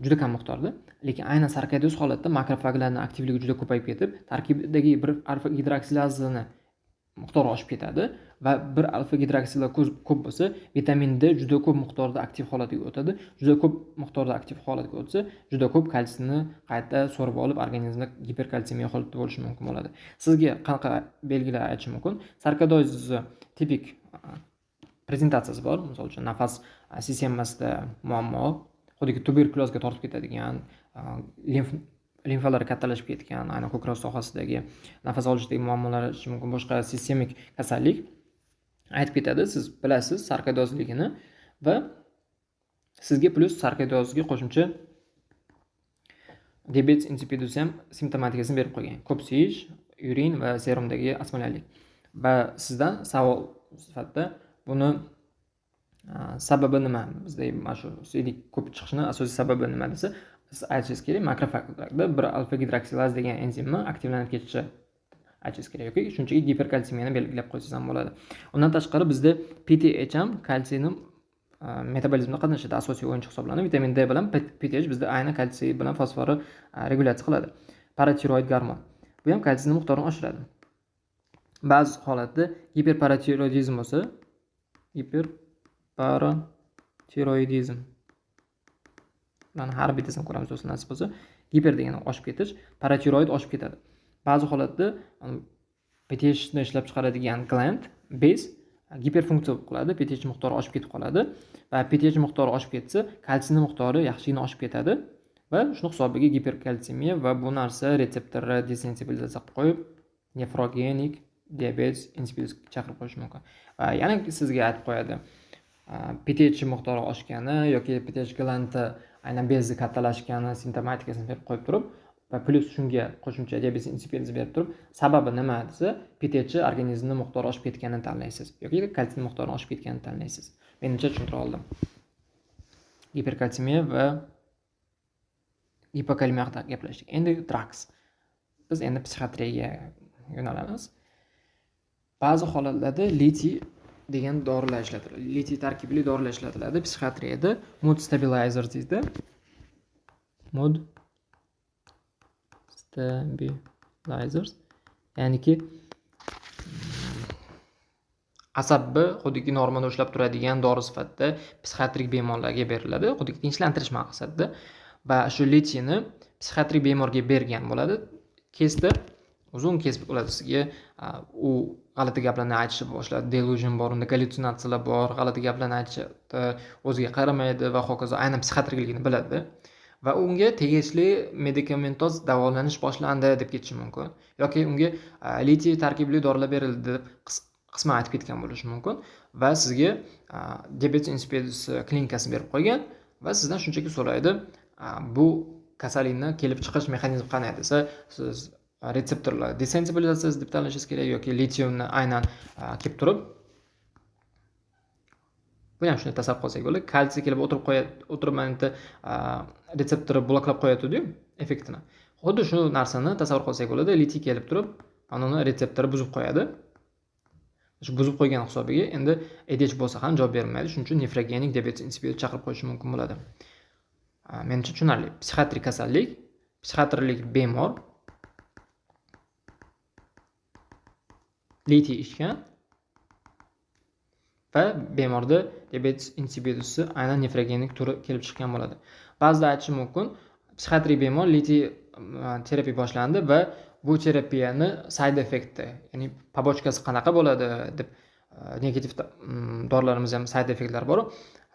Juda kam miqdorda. Lekin aynan sarkoidoz holatda makrofaglarning aktivligi juda ko'payib ketib, tarkibidagi bir alfa gidroksilazani miqdori oshib ketadi va bir alfa gidroksilaza ko'p bo'lsa, vitamin D juda ko'p miqdorda aktiv holatiga o'tadi. Juda ko'p miqdorda aktiv holatga o'tsa, juda ko'p kalsiyni qayta so'rib olib, organizmda giperkalsemiya holatda bo'lishi mumkin bo'ladi. Sizga qanaqa belgilar aytishim mumkin? Sarkoidoz tipik prezentatsiyasi bor. Misol uchun nafas sistemasida muammo, xuddi tuberkulozga tortib ketadigan, limfalar kattalashib ketgan, aynan ko'krak sohasidagi nafas olishdagi muammolar bo'lishi mumkin, boshqa sistemik kasallik aytib ketadi. Siz bilasiz sarkoidozligini va sizga plus sarkoidozga qo'shimcha diabetes insipidus ham simptomatikasini berib qo'ygan. Ko'p siyish, urin va serumdagi osmolallik. Va sizdan savol sifatida buni sababi nima? Bizda mana shu siydik ko'p chiqishini asosiy sababi nima desa, siz aytishingiz kerak, makrofaglarda bir alfa gidroksilaza degan enzimni aktivlanib ketishi aytishingiz kerak yoki shunchaki giperkalsemiyani belgilab qo'ysangiz ham bo'ladi. Undan tashqari bizda PTH ham kalsiyni metabolizmda qatnashadi, asosiy o'yinchi hisoblanadi. Vitamin D bilan PTH bizda aynan kalsiy bilan fosforni regulyatsiya qiladi. Paratiroid gormon. Bu ham kalsiyning miqdorini oshiradi. Ba'zi holatda giperparatiroidizm bo'lsa, giperparatiroidizm mana har bittasini ko'ramiz do'stlar, nasib bo'lsa, giper degani oshib ketish, paratiroid oshib ketadi. Ba'zi holatda PTH ni ishlab chiqaradigan gland bez giperfunksiya qiladi, PTH miqdori oshib ketib qoladi va PTH miqdori oshib ketsa, kalsiyning miqdori yaxshigina oshib ketadi va shuni hisobiga giperkalsemiya va bu narsa retseptorni desensibilizatsiya qilib qo'yib, nefrogenik diabetes insipidus chaqirib qo'yishi mumkin. Va yana sizga aytib qo'yadi, PTH miqdori oshgani yoki PTH glandi aynan bezi kattalashgani simptomatikasini berib qo'yib turib va plus shunga qo'shimcha diabetes insipidus berib turib, sababi nima desa, PTH organizmning miqdori oshib ketganini tanlaysiz yoki kalsiy miqdori oshib ketganini tanlaysiz. Menimcha tushuntira oldim. Giperkalsemiya va gipokalemiya haqida gaplashdik. Endi drugs. Biz endi psixiatriyaga yo'nalamiz. Ba'zi holatlarda litiy degan dorilar ishlatiladi. Litiy tarkibli dorilar ishlatiladi psixiatriyada. Mood stabilizer deydi. Mood stabilizers. Ya'niki asabni xuddiki normada ushlab turadigan dori sifatida psixiatrik bemorlarga beriladi, xuddiki tinchlantirish maqsadida. Va shu litiyni psixiatrik bemorga bergan bo'ladi. Kesda uzun kes bo'ladi sizga. U g'alati gaplarni aytishni boshladi, delusion bor, unda gallyutsinatsiyalar bor, g'alati gaplarni aytishda o'ziga qaramaydi va hokazo, aynan psixiatrikligini biladi. Va unga tegishli medikamentoz davolanish boshlandi deb ketishi mumkin. Yoki unga litiy tarkibli dorilar berildi deb qisman aytib ketgan bo'lishi mumkin va sizga diabet insipidus klinikasini berib qo'ygan va sizdan shunchaki so'raydi, bu kasallikni kelib chiqish mexanizmi qanday desa, siz retseptorlar desensibilizatsiyasi deb tanlashingiz kerak yoki litiumni aynan kelib turib, buni ham shunday tasavvur qilsak bo'ladi. Kalsiy kelib o'tirib mana bitta retseptorni bloklab qo'yadi-yu, effektini. Xuddi shu narsani tasavvur qilsak bo'ladi. Litiy kelib turib, uni retseptorni buzib qo'yadi. Shu buzib qo'ygan hisobiga endi ADH bo'lsa ham javob bermaydi. Shuning uchun nefrogenik diabet insipidus chaqirib qo'yish mumkin bo'ladi. Menimcha tushunarli. Psixiatrik kasallik, psixiatrlik bemor litiy ichgan va bemorda diabet insipidusi aynan nefrogenik turi kelib chiqqan bo'ladi. Ba'zida aytish mumkin, psixiatrik bemor litiy terapiya boshlandi va bu terapiyani side effecti, ya'ni pobochkasi qanaqa bo'ladi deb negativ dorilarimiz ham side effektlari bor.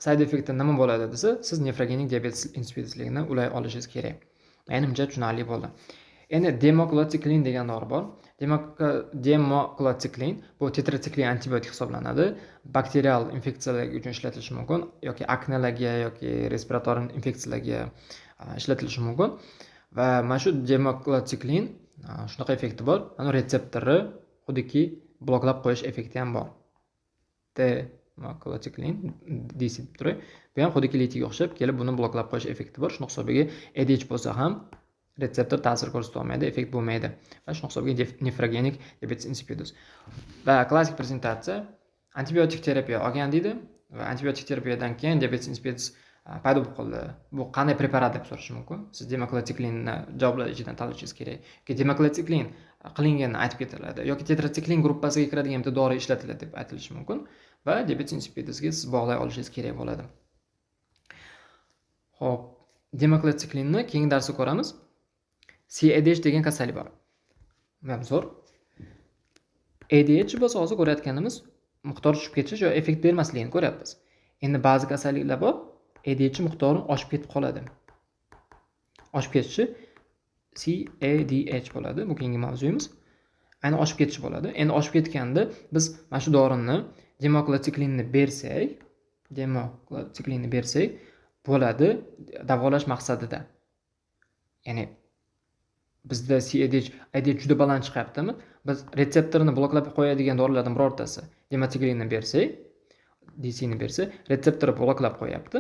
Side effekti nima bo'ladi desa, siz nefrogenik diabet insipidusligini ulay olishingiz kerak. Menimcha tushunarli bo'ldi. Endi demoklotsikliin degan dori bor. Demoklotsikliin bu tetratsiklin antibiotik hisoblanadi. Bakterial infeksiyalar uchun ishlatilishi mumkin yoki aknelarga yoki respirator infeksiyalarga ishlatilishi mumkin. Va mana shu demoklotsikliin shunaqa effekti bor. Mana retseptorni xuddiki bloklab qo'yish effekti ham bor. Demoklotsikliin deb turib, bu ham xuddiki litiyga o'xshab kelib buni bloklab qo'yish effekti bor. Shuning hisobiga ADH bo'lsa ham retseptor ta'sir ko'rsata olmaydi, effekt bo'lmaydi. Va shuning hisobiga nefrogenik diabet insipidus. Va klassik prezentatsiya antibiotik terapiya olgan deydi va antibiotik terapiyadan keyin diabet insipidus paydo bo'lib qoldi. Bu qanday preparat deb so'rash mumkin. Siz demoklotsiklinni javoblar ichidan tanlashingiz kerak. Yoki demoklotsikliin qilinganini aytib ketiladi yoki tetratsiklin gruppasiga kiradigan bitta dori ishlatiladi deb aytilishi mumkin va diabet insipidusga siz bog'lay olishingiz kerak bo'ladi. Xo'p, demoklotsiklinni keyingi darsda ko'ramiz. CADH degan kasallik bor. Ham zo'r. ADH bo'lsa hozir ko'rayotganimiz miqdor tushib ketish yo effekt bermasligini ko'ryapmiz. Endi ba'zi kasalliklar bor, ADH miqdori oshib ketib qoladi. Oshib ketishi CADH bo'ladi. Bu keyingi mavzuyimiz. Ayni oshib ketish bo'ladi. Endi oshib ketganda biz mana shu dorini demoklotsiklinni bersak bo'ladi davolash maqsadida. Ya'ni bizda ADH juda baland chiqyaptimi? Biz retseptorni bloklab qo'yadigan dorilardan birortasi demoklotsiklinni bersak, DCni bersa, retseptorni bloklab qo'yapti.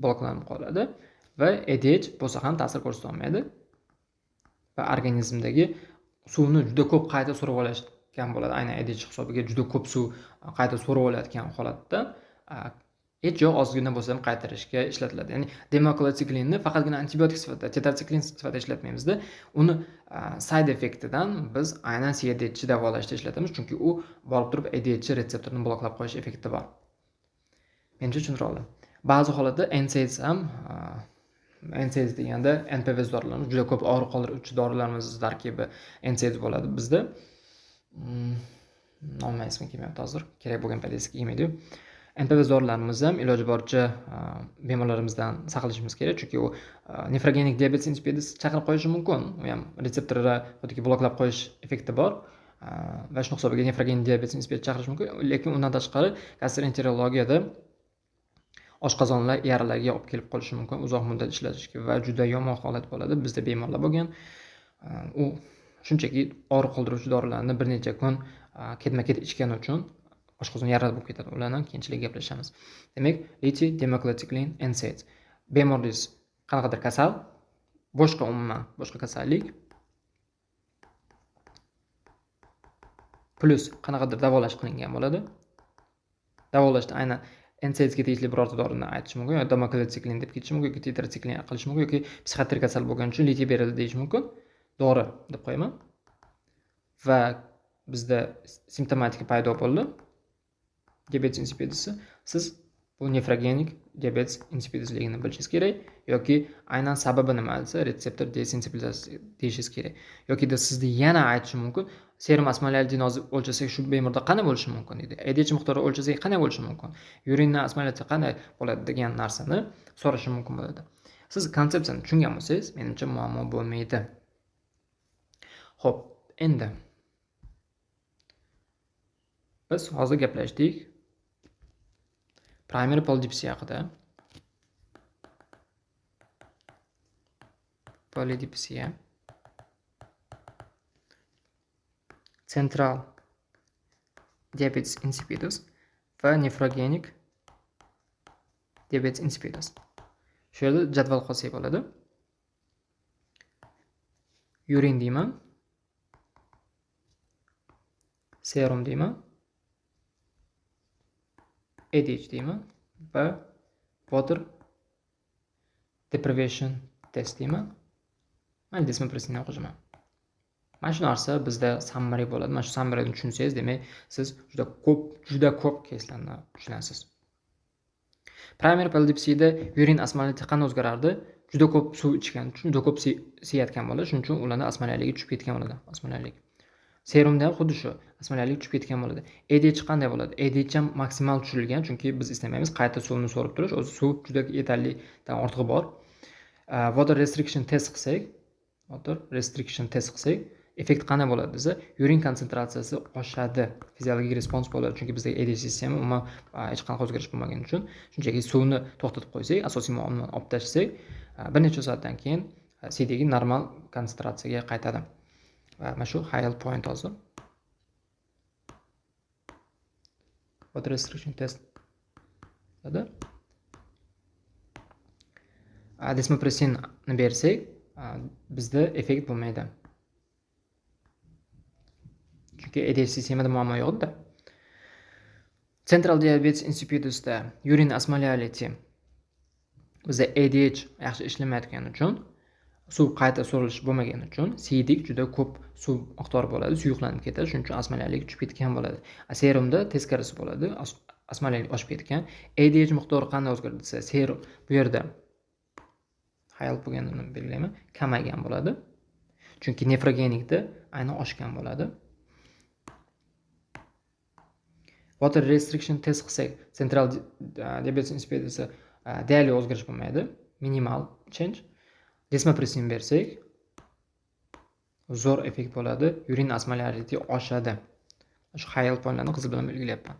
Bloklanib qoladi va ADH bo'lsa ham ta'sir ko'rsata olmaydi. Va organizmdagi suvni juda ko'p qayta so'rab olishgan bo'ladi. Aynan ADH hisobiga juda ko'p suv qayta so'rab olayotgan holatda hech yo'q ozgina bo'lsa ham qaytarishga ishlatiladi. Ya'ni demoklotsiklinni faqatgina antibiotik sifatida, tetratsiklin sifatida ishlatmaymizda, uni side effektidan biz aynan CADH davolashda ishlatamiz, chunki u borib turib ADH retseptorini bloklab qo'yish effekti bor. Menimcha tushunarli. Ba'zi holatda NSAIDs ham NSAIDs deganda NPV dorilarimiz juda ko'p og'riq qoldiruvchi dorilarimiz tarkibi NSAIDs bo'ladi bizda. Nomma ismi kelmayapti hozir. Kerak bo'lgan paytda eski kelmaydi-yu. NPV dorilarimiz ham iloji boricha bemorlarimizdan saqlashimiz kerak, chunki u nefrogenik diabet insipidus chaqirib qo'yishi mumkin. U ham retseptorni xuddiki bloklab qo'yish effekti bor. Va shu hisobiga nefrogenik diabet insipidus chaqirish mumkin, lekin undan tashqari gastroenterologiyada oshqozonlar yaralarga olib kelib qolishi mumkin uzoq muddat ishlatishga va juda yomon holat bo'ladi. Bizda bemorlar bo'lgan. U shunchaki og'riq qoldiruvchi dorilarni bir necha kun ketma-ket ichgani uchun oshqozon yara bo'lib ketadi. Ulardan keyinchalik gaplashamiz. Demak, litiy, demoklotsikliin, NSAIDs. Bemoringiz qanaqadir kasal boshqa umuman boshqa kasallik plus qanaqadir davolash qilingan bo'ladi. Davolashda aynan NSAIDsga tegishli birorta dorini aytish mumkin, yoki domoklitiklin deb ketish mumkin, yoki tetratsiklin qilish mumkin, yoki psixiatrik kasal bo'lgani uchun litiy berildi deyish mumkin. Dori deb qo'yaman. Va bizda simptomatika paydo bo'ldi. Diabetes insipidus'i. Siz bu nefrogenik diabetes insipidusligini bilishingiz kerak, yoki aynan sababi nima desa retseptor desensibilizatsiya deyishingiz kerak. Yoki sizda yana aytishi mumkin, serum osmolaridinozni o'lchasak shu bemorda qanday bo'lishi mumkin deydi. ADH miqdori o'lchasak qanday bo'lishi mumkin? Yurinni osmolarizi qanday bo'ladi degan narsani so'rashi mumkin bo'ladi. Siz konsepsiyani tushungan bo'lsangiz, menimcha muammo bo'lmaydi. Xo'p, endi biz hozir gaplashdik primary polydipsiya haqida. Polydipsiya, central diabetes insipidus va nefrogenik diabetes insipidus. Shu yerda jadval qolsak bo'ladi. Yurin deyman, serum deyman, ADH deyman va water deprivation test deyman. Mana desmopressinni o'qijaman. Mana shu narsa bizda summary bo'ladi. Mana shu summaryni tushunsangiz, demak, siz juda ko'p keyslarni tushunasiz. Primary polydipsiyada yurin osmoliti qanday o'zgarardi? Juda ko'p suv ichgan uchun, juda ko'p siyatgan bo'ladi. Shuning uchun ularning osmolaligi tushib ketgan bo'ladi. Osmolalik. Serumda ham xuddi shu, osmolaligi tushib ketgan bo'ladi. ADH qanday bo'ladi? ADH ham maksimal tushirilgan, chunki biz istamaymiz qayta suvni so'rib turish. O'zi suv juda yetarlidan ortig'i bor. Water restriction test qilsak, effekt qanday bo'ladi desa, yurin konsentratsiyasi oshadi, fiziologik respons bo'ladi, chunki bizda ADH sistema umuman hech qanaqa o'zgarish bo'lmagani uchun, shunchaki suvni to'xtatib qo'ysak, asosiy muammoni olib tashlasak, bir necha soatdan keyin CDga normal konsentratsiyaga qaytadi. Va mana shu high point hozir. Water restriction test edi. Desmopressinni bersak, bizda effekt bo'lmaydi. Chunki ADH sistemada muammo yo'qda. Central diabetes insipidusda yurin osmolality bizda ADH yaxshi ishlamayotgani uchun, suv qayta so'rilish bo'lmagani uchun CDga juda ko'p suv miqdori bo'ladi, suyuqlanib ketadi, shuning uchun osmolallik tushib ketgan bo'ladi. Serumda teskarisi bo'ladi, osmolallik oshib ketgan. ADH miqdori qanday o'zgardi desa, serum bu yerda hayal bo'lganini belgilayman, kamaygan bo'ladi. Chunki nefrogenikda aynan oshgan bo'ladi. Water restriction test qilsak, central diabetes insipidusda deyarli o'zgarish bo'lmaydi, minimal change. Desmopressin bersak, zo'r effekt bo'ladi, yurin osmolarity oshadi. Shu hayal pointlarni qizil bilan belgilayapman.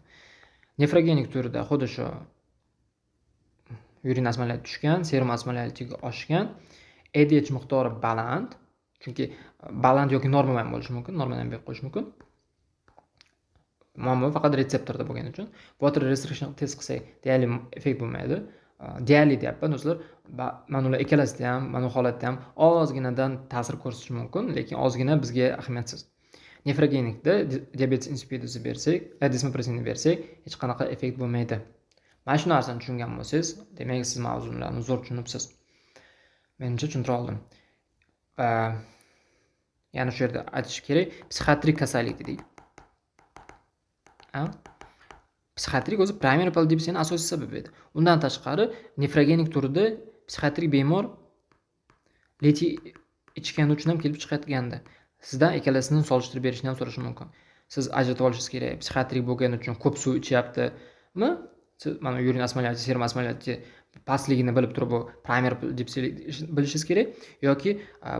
Nefrogenik turida xuddi shu yurin osmolarity tushgan, serum osmolarity oshgan, ADH miqdori baland, chunki baland yoki norma ham bo'lishi mumkin, normani ham berib qo'yish mumkin. Muammo faqat retseptorda bo'lgani uchun. Water restriction test qilsak, deyarli effekt bo'lmaydi. Deyarli deyapman do'stlar, mana ular ikkalasida ham, mana bu holatda ham ozginadan ta'sir ko'rsatishi mumkin, lekin ozgina bizga ahamiyatsiz. Nefrogenikda diabetes insipidusni bersak, desmopressinni bersak, hech qanaqa effekt bo'lmaydi. Mana shu narsani tushungan bo'lsangiz, demak siz mavzularni zo'r tushunibsiz. Menimcha tushuntira oldim. Yana shu yerda aytish kerak, psixiatrik kasallik dedik. Psixiatrik o'zi primary polydipsiyaning asosiy sababi edi. Undan tashqari nefrogenik turida psixiatrik bemor litiy ichgani uchun ham kelib chiqayotganda sizdan ikkalasini solishtirib berishni ham so'rash mumkin. Siz ajratib olishingiz kerak, psixiatrik bo'lgani uchun ko'p suv ichyaptimi? Siz mana yurin osmolality, serum osmolality pastligini bilib turib bu primary polydipsiya bilishingiz kerak, yoki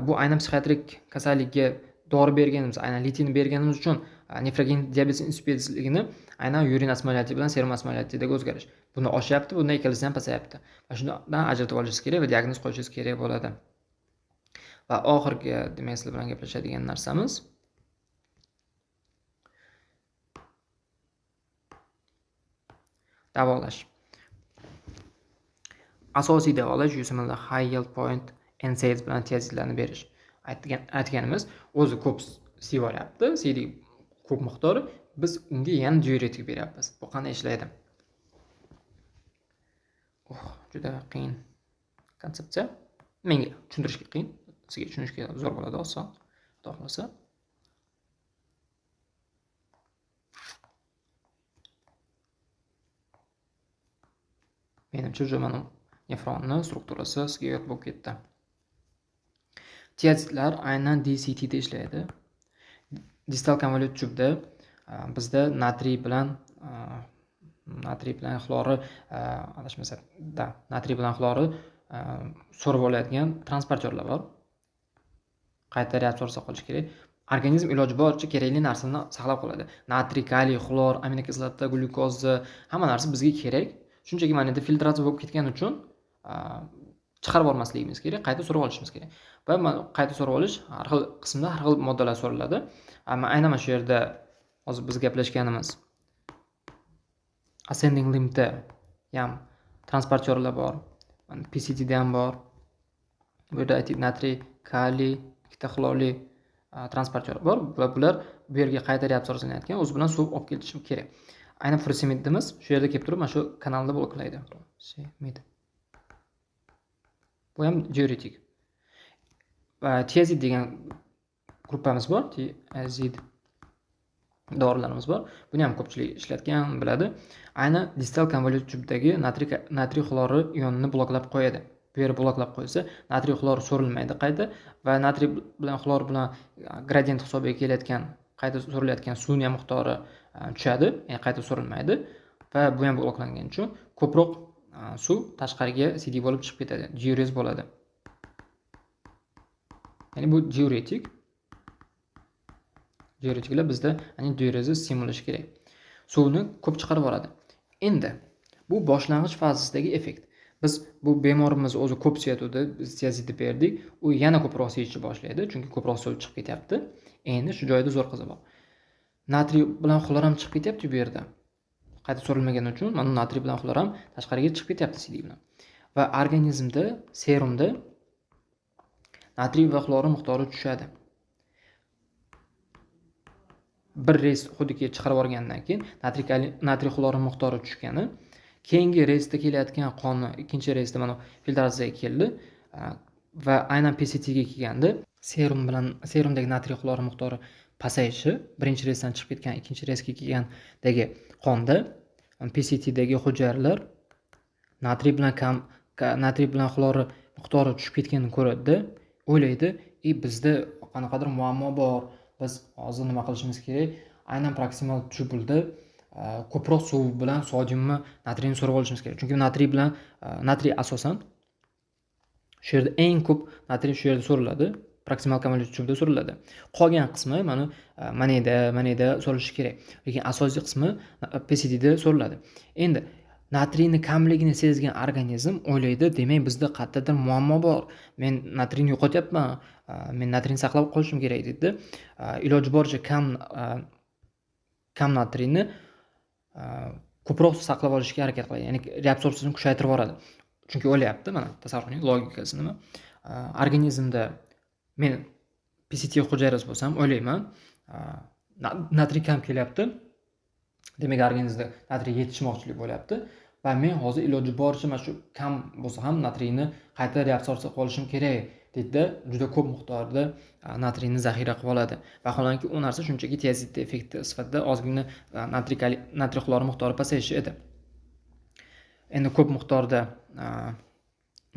bu aynan psixiatrik kasallikka dori berganimiz, aynan litiyni berganimiz uchun nefrogenik diabetes insipidusligini aynan yurin osmolality bilan serum osmolatidagi o'zgarish. Buni oshyapti, bunda ikkalasi ham pasayapti. Mana shundan ajratib olishingiz kerak va diagnoz qo'yishingiz kerak bo'ladi. Va oxirgi, demak, sizlar bilan gaplashadigan narsamiz davolash. Asosiy davolash USMLda high yield point NSAIDs bilan tezliklarni berish. Aytganimiz o'zi ko'p sevyapti, CD ko'p miqdori, biz unga yana diuretik beryapmiz. Bu qanday ishlaydi? Juda qiyin konsepsiya. Menga tushuntirishga qiyin, sizga tushunishga zo'r bo'ladi, oson. Xudo xohlasa. Menimcha mana nefronni strukturasi sizga yod bo'lib ketdi. Tiazidlar aynan DCT da ishlaydi. Distal konvolyut tubda bizda natriy bilan xlori adashmasam, natriy bilan xlori so'rib olayotgan transportyorlar bor. Qayta reabsorsiya qilish kerak. Organizm iloji boricha kerakli narsani saqlab qoladi. Natriy, kaliy, xlor, aminokislota, glyukoza, hamma narsa bizga kerak. Shunchaki mana endi filtratsiya bo'lib ketgani uchun chiqarib olmasligimiz kerak, qayta so'rab olishimiz kerak. Va qayta so'rab olish har xil qismda har xil moddalar so'raladi. Aynan mana shu yerda hozir biz gaplashganimiz ascending limbda ham transportyorlar bor. PCT da ham bor. Bu yerda natriy, kaliy, ikkita xlorli transportyor bor va bular bu yerga qayta reabsorsiyalanayotgan, o'zi bilan suv olib kelishi kerak. Aynan furosemidimiz shu yerda kelib turib, mana shu kanalda bloklaydi. Furosemid. Bu ham diuretik. Va tiazid degan gruppamiz bor, tiazid dorilarimiz bor. Buni ham ko'pchilik ishlatgan biladi. Aynan distal konvolyut tubdagi natriy xlori ionini bloklab qo'yadi. Bu yerga bloklab qo'ysa, natriy xlor so'rilmaydi qayta va natriy bilan xlor bilan gradient hisobiga kelayotgan, qayta so'rilayotgan suvning miqdori tushadi, ya'ni qayta so'rilmaydi va bu ham bloklangani uchun ko'proq suv tashqariga CD bo'lib chiqib ketadi, diurez bo'ladi. Ya'ni bu diuretik. Diuretiklar bizda diurezni stimulash kerak. Suvni ko'p chiqarib yuboradi. Endi bu boshlang'ich fazasidagi effekt. Biz bu bemorimiz o'zi ko'p suyatuvdi, biz tiazidni berdik, u yana ko'proq suyishni boshlaydi, chunki ko'proq suv chiqib ketyapti. Endi shu joyda zo'r qizi bor. Natriy bilan xlor ham chiqib ketyapti bu yerda. Qayta so'rilmagani uchun mana natriy bilan xlor ham tashqariga chiqib ketyapti CD bilan. Va organizmda, serumda natriy va xlor miqdori tushadi. Bir reys xuddiki chiqarib yuborgandan keyin natriy xlor miqdori tushgani, keyingi reysda kelayotgan qonni ikkinchi reysda mana filtratsiyaga keldi va aynan PCT ga kelganda serumdagi natriy xlor miqdori pasayishi, birinchi reysdan chiqib ketgan ikkinchi reysga kelgandagi qonda PCT dagi hujayralar natriy bilan xlor miqdori tushib ketganini ko'radi, o'ylaydi, bizda qanaqadir muammo bor, biz hozir nima qilishimiz kerak? Aynan proksimal tubulda ko'proq suv bilan sodiumni, natriyni so'rab olishimiz kerak. Chunki natriy asosan shu yerda eng ko'p natriy shu yerda so'riladi, proksimal konvolyut tubida so'riladi. Qolgan qismi mana so'rilishi kerak. Lekin asosiy qismi PCT da so'riladi. Endi natriyni kamligini sezgan organizm o'ylaydi, demak bizda qayerdadir muammo bor. Men natriyni yo'qotyapman, men natriyni saqlab qolishim kerak dedi. Iloji boricha kam natriyni ko'proq saqlab olishga harakat qiladi. Ya'ni reabsorsiyasini kuchaytirib yuboradi. Chunki o'ylayapti, mana tasavvur qiling, logikasi nima? Organizmda men PCT hujayrasi bo'lsam, o'ylayman, natriy kam kelyapti. Demak, organizmda natriy yetishmoqchilik bo'lyapti va men hozir iloji boricha mana shu kam bo'lsa ham natriyni qayta reabsorsiya qilib olishim kerak deydi, juda ko'p miqdorda natriyni zaxira qilib oladi. Vaholanki u narsa shunchaki tiazid effekti sifatida ozgina natriy xlor miqdori pasayishi edi. Endi ko'p miqdorda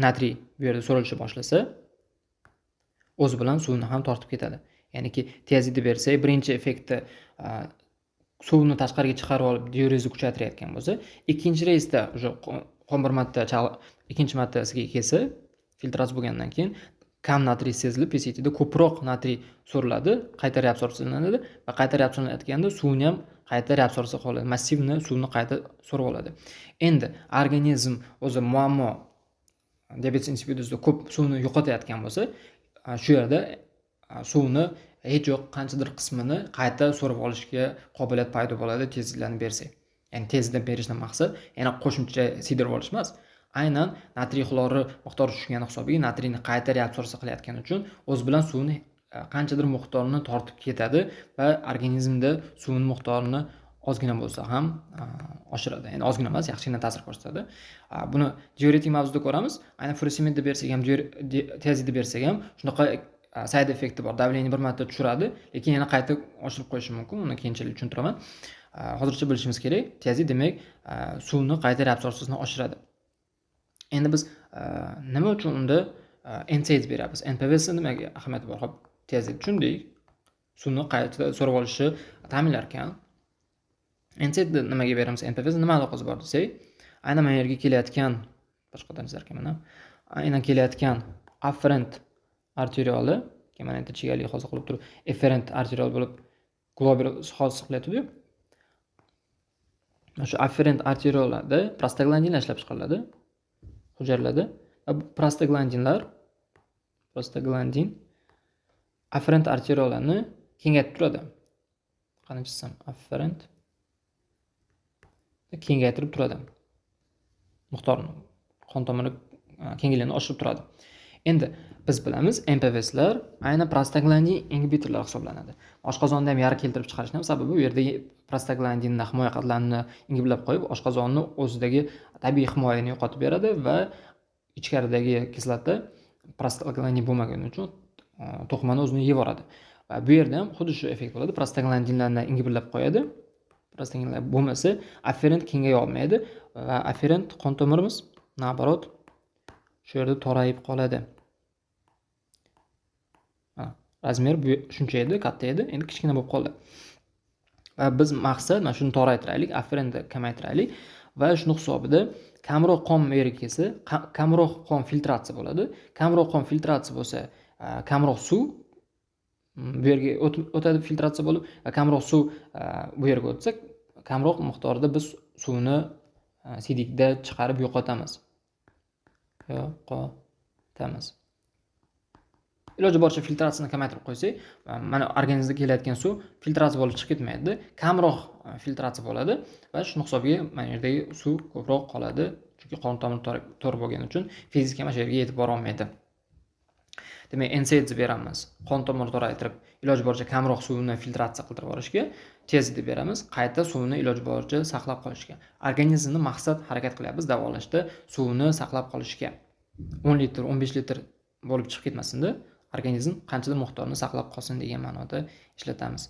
natriy bu yerda so'rilishni boshlasa, o'zi bilan suvni ham tortib ketadi. Ya'niki tiazidni bersak, birinchi effekti suvni tashqariga chiqarib olib diurezni kuchaytirayotgan bo'lsa, ikkinchi reysda ikkinchi marta sizga kelsa, filtratsiya bo'lgandan keyin kam natriy sezilib, PCT da ko'proq natriy so'riladi, qayta reabsorsiyalanadi va qayta reabsorsiyalanayotganda suvni ham qayta reabsorsiya qiladi, massivni suvni qayta so'rib oladi. Endi organizm o'zi muammo diabetes insipidusda ko'p suvni yo'qotayotgan bo'lsa, shu yerda suvni hech yo'q qanchadir qismini qayta so'rib olishga qobiliyat paydo bo'ladi tezliklarni bersak. Ya'ni tezda berishdan maqsad yana qo'shimcha siydirib olish emas, aynan natriy xlori miqdori tushgani hisobiga natriyni qayta reabsorsiya qilayotgani uchun o'zi bilan suvni qanchadir miqdorini tortib ketadi va organizmda suvni miqdorini ozgina bo'lsa ham oshiradi. Endi ozgina emas, yaxshigina ta'sir ko'rsatadi. Buni diuretik mavzuda ko'ramiz. Aynan furosemidni bersak ham, tiazidni bersak ham shunaqa side effekti bor. Davleniya bir marta tushiradi, lekin yana qayta oshirib qo'yishi mumkin. Uni keyinchalik tushuntiraman. Hozircha bilishimiz kerak, tiazid demak suvni qayta reabsorsiyasini oshiradi. Endi biz nima uchun unda NSAID beramiz? NPVS nimaga ahamiyati bor? Hop, tiazid tushundik. Suvni qayta so'rab olishi ta'minlar ekan. NSAID nimaga beramiz? NPVS nima aloqasi bor desak, aynan mana yerga kelayotgan boshqadan chizarkan mana. Aynan kelayotgan afferent arterioli, mana endi chigalik hozir qilib turib, efferent arteriol bo'lib global hosil qilyapti-ku. Shu afferent arteriollarda prostaglandinlar ishlab chiqariladi. Hujayralarda prostaglandin afferent arteriollarni kengaytirib turadi. Qani chizsam, afferent kengaytirib turadi. Miqdorini, qon tomiri kengligini oshirib turadi. Endi biz bilamiz, NPVSlar aynan prostaglandin inhibitorlar hisoblanadi. Oshqozonda ham yara keltirib chiqarishning sababi bu yerdagi prostaglandinning himoya qatlamini inhiblab qo'yib, oshqozonni o'zidagi tabiiy himoyani yo'qotib beradi va ichkaridagi kislota prostaglandin bo'lmagani uchun to'qimani o'zini yeb oladi. Va bu yerda ham xuddi shu effekt bo'ladi. Prostaglandinlarni inhiblab qo'yadi. Prostaglandinlar bo'lmasa, afferent kengaya olmaydi va afferent qon tomirimiz naborot shu yerda torayib qoladi. Razmer bu shuncha edi, katta edi, endi kichkina bo'lib qoldi. Va biz maqsad mana shuni toraytiraylik, afferentni kamaytiraylik va shuni hisobida kamroq qon yerga kelsa, kamroq qon filtratsiya bo'ladi. Kamroq qon filtratsiya bo'lsa, kamroq suv bu yerga o'tadi filtratsiya bo'lib, kamroq suv bu yerga o'tsa, kamroq miqdorda biz suvni siydikda chiqarib yo'qotamiz. Iloji boricha filtratsiyani kamaytirib qo'ysak, mana organizmga kelayotgan suv filtratsiya bo'lib chiqib ketmaydi, kamroq filtratsiya bo'ladi va shu hisobiga mana yerdagi suv ko'proq qoladi, chunki qon tomiri to'g'ri bo'lgani uchun fizika mana shu yerga yetib bora olmaydi. Demak, NSAID beramiz, qon tomiri toraytirib, iloji boricha kamroq suvni filtratsiya qildirib yuborishga, tiazid beramiz, qayta suvni iloji boricha saqlab qolishga. Organizmni maqsad harakat qilyapmiz davolashda suvni saqlab qolishga. 10 litr, 15 litr bo'lib chiqib ketmasin-da, organizm qanchadir miqdorni saqlab qolsin degan ma'noda ishlatamiz.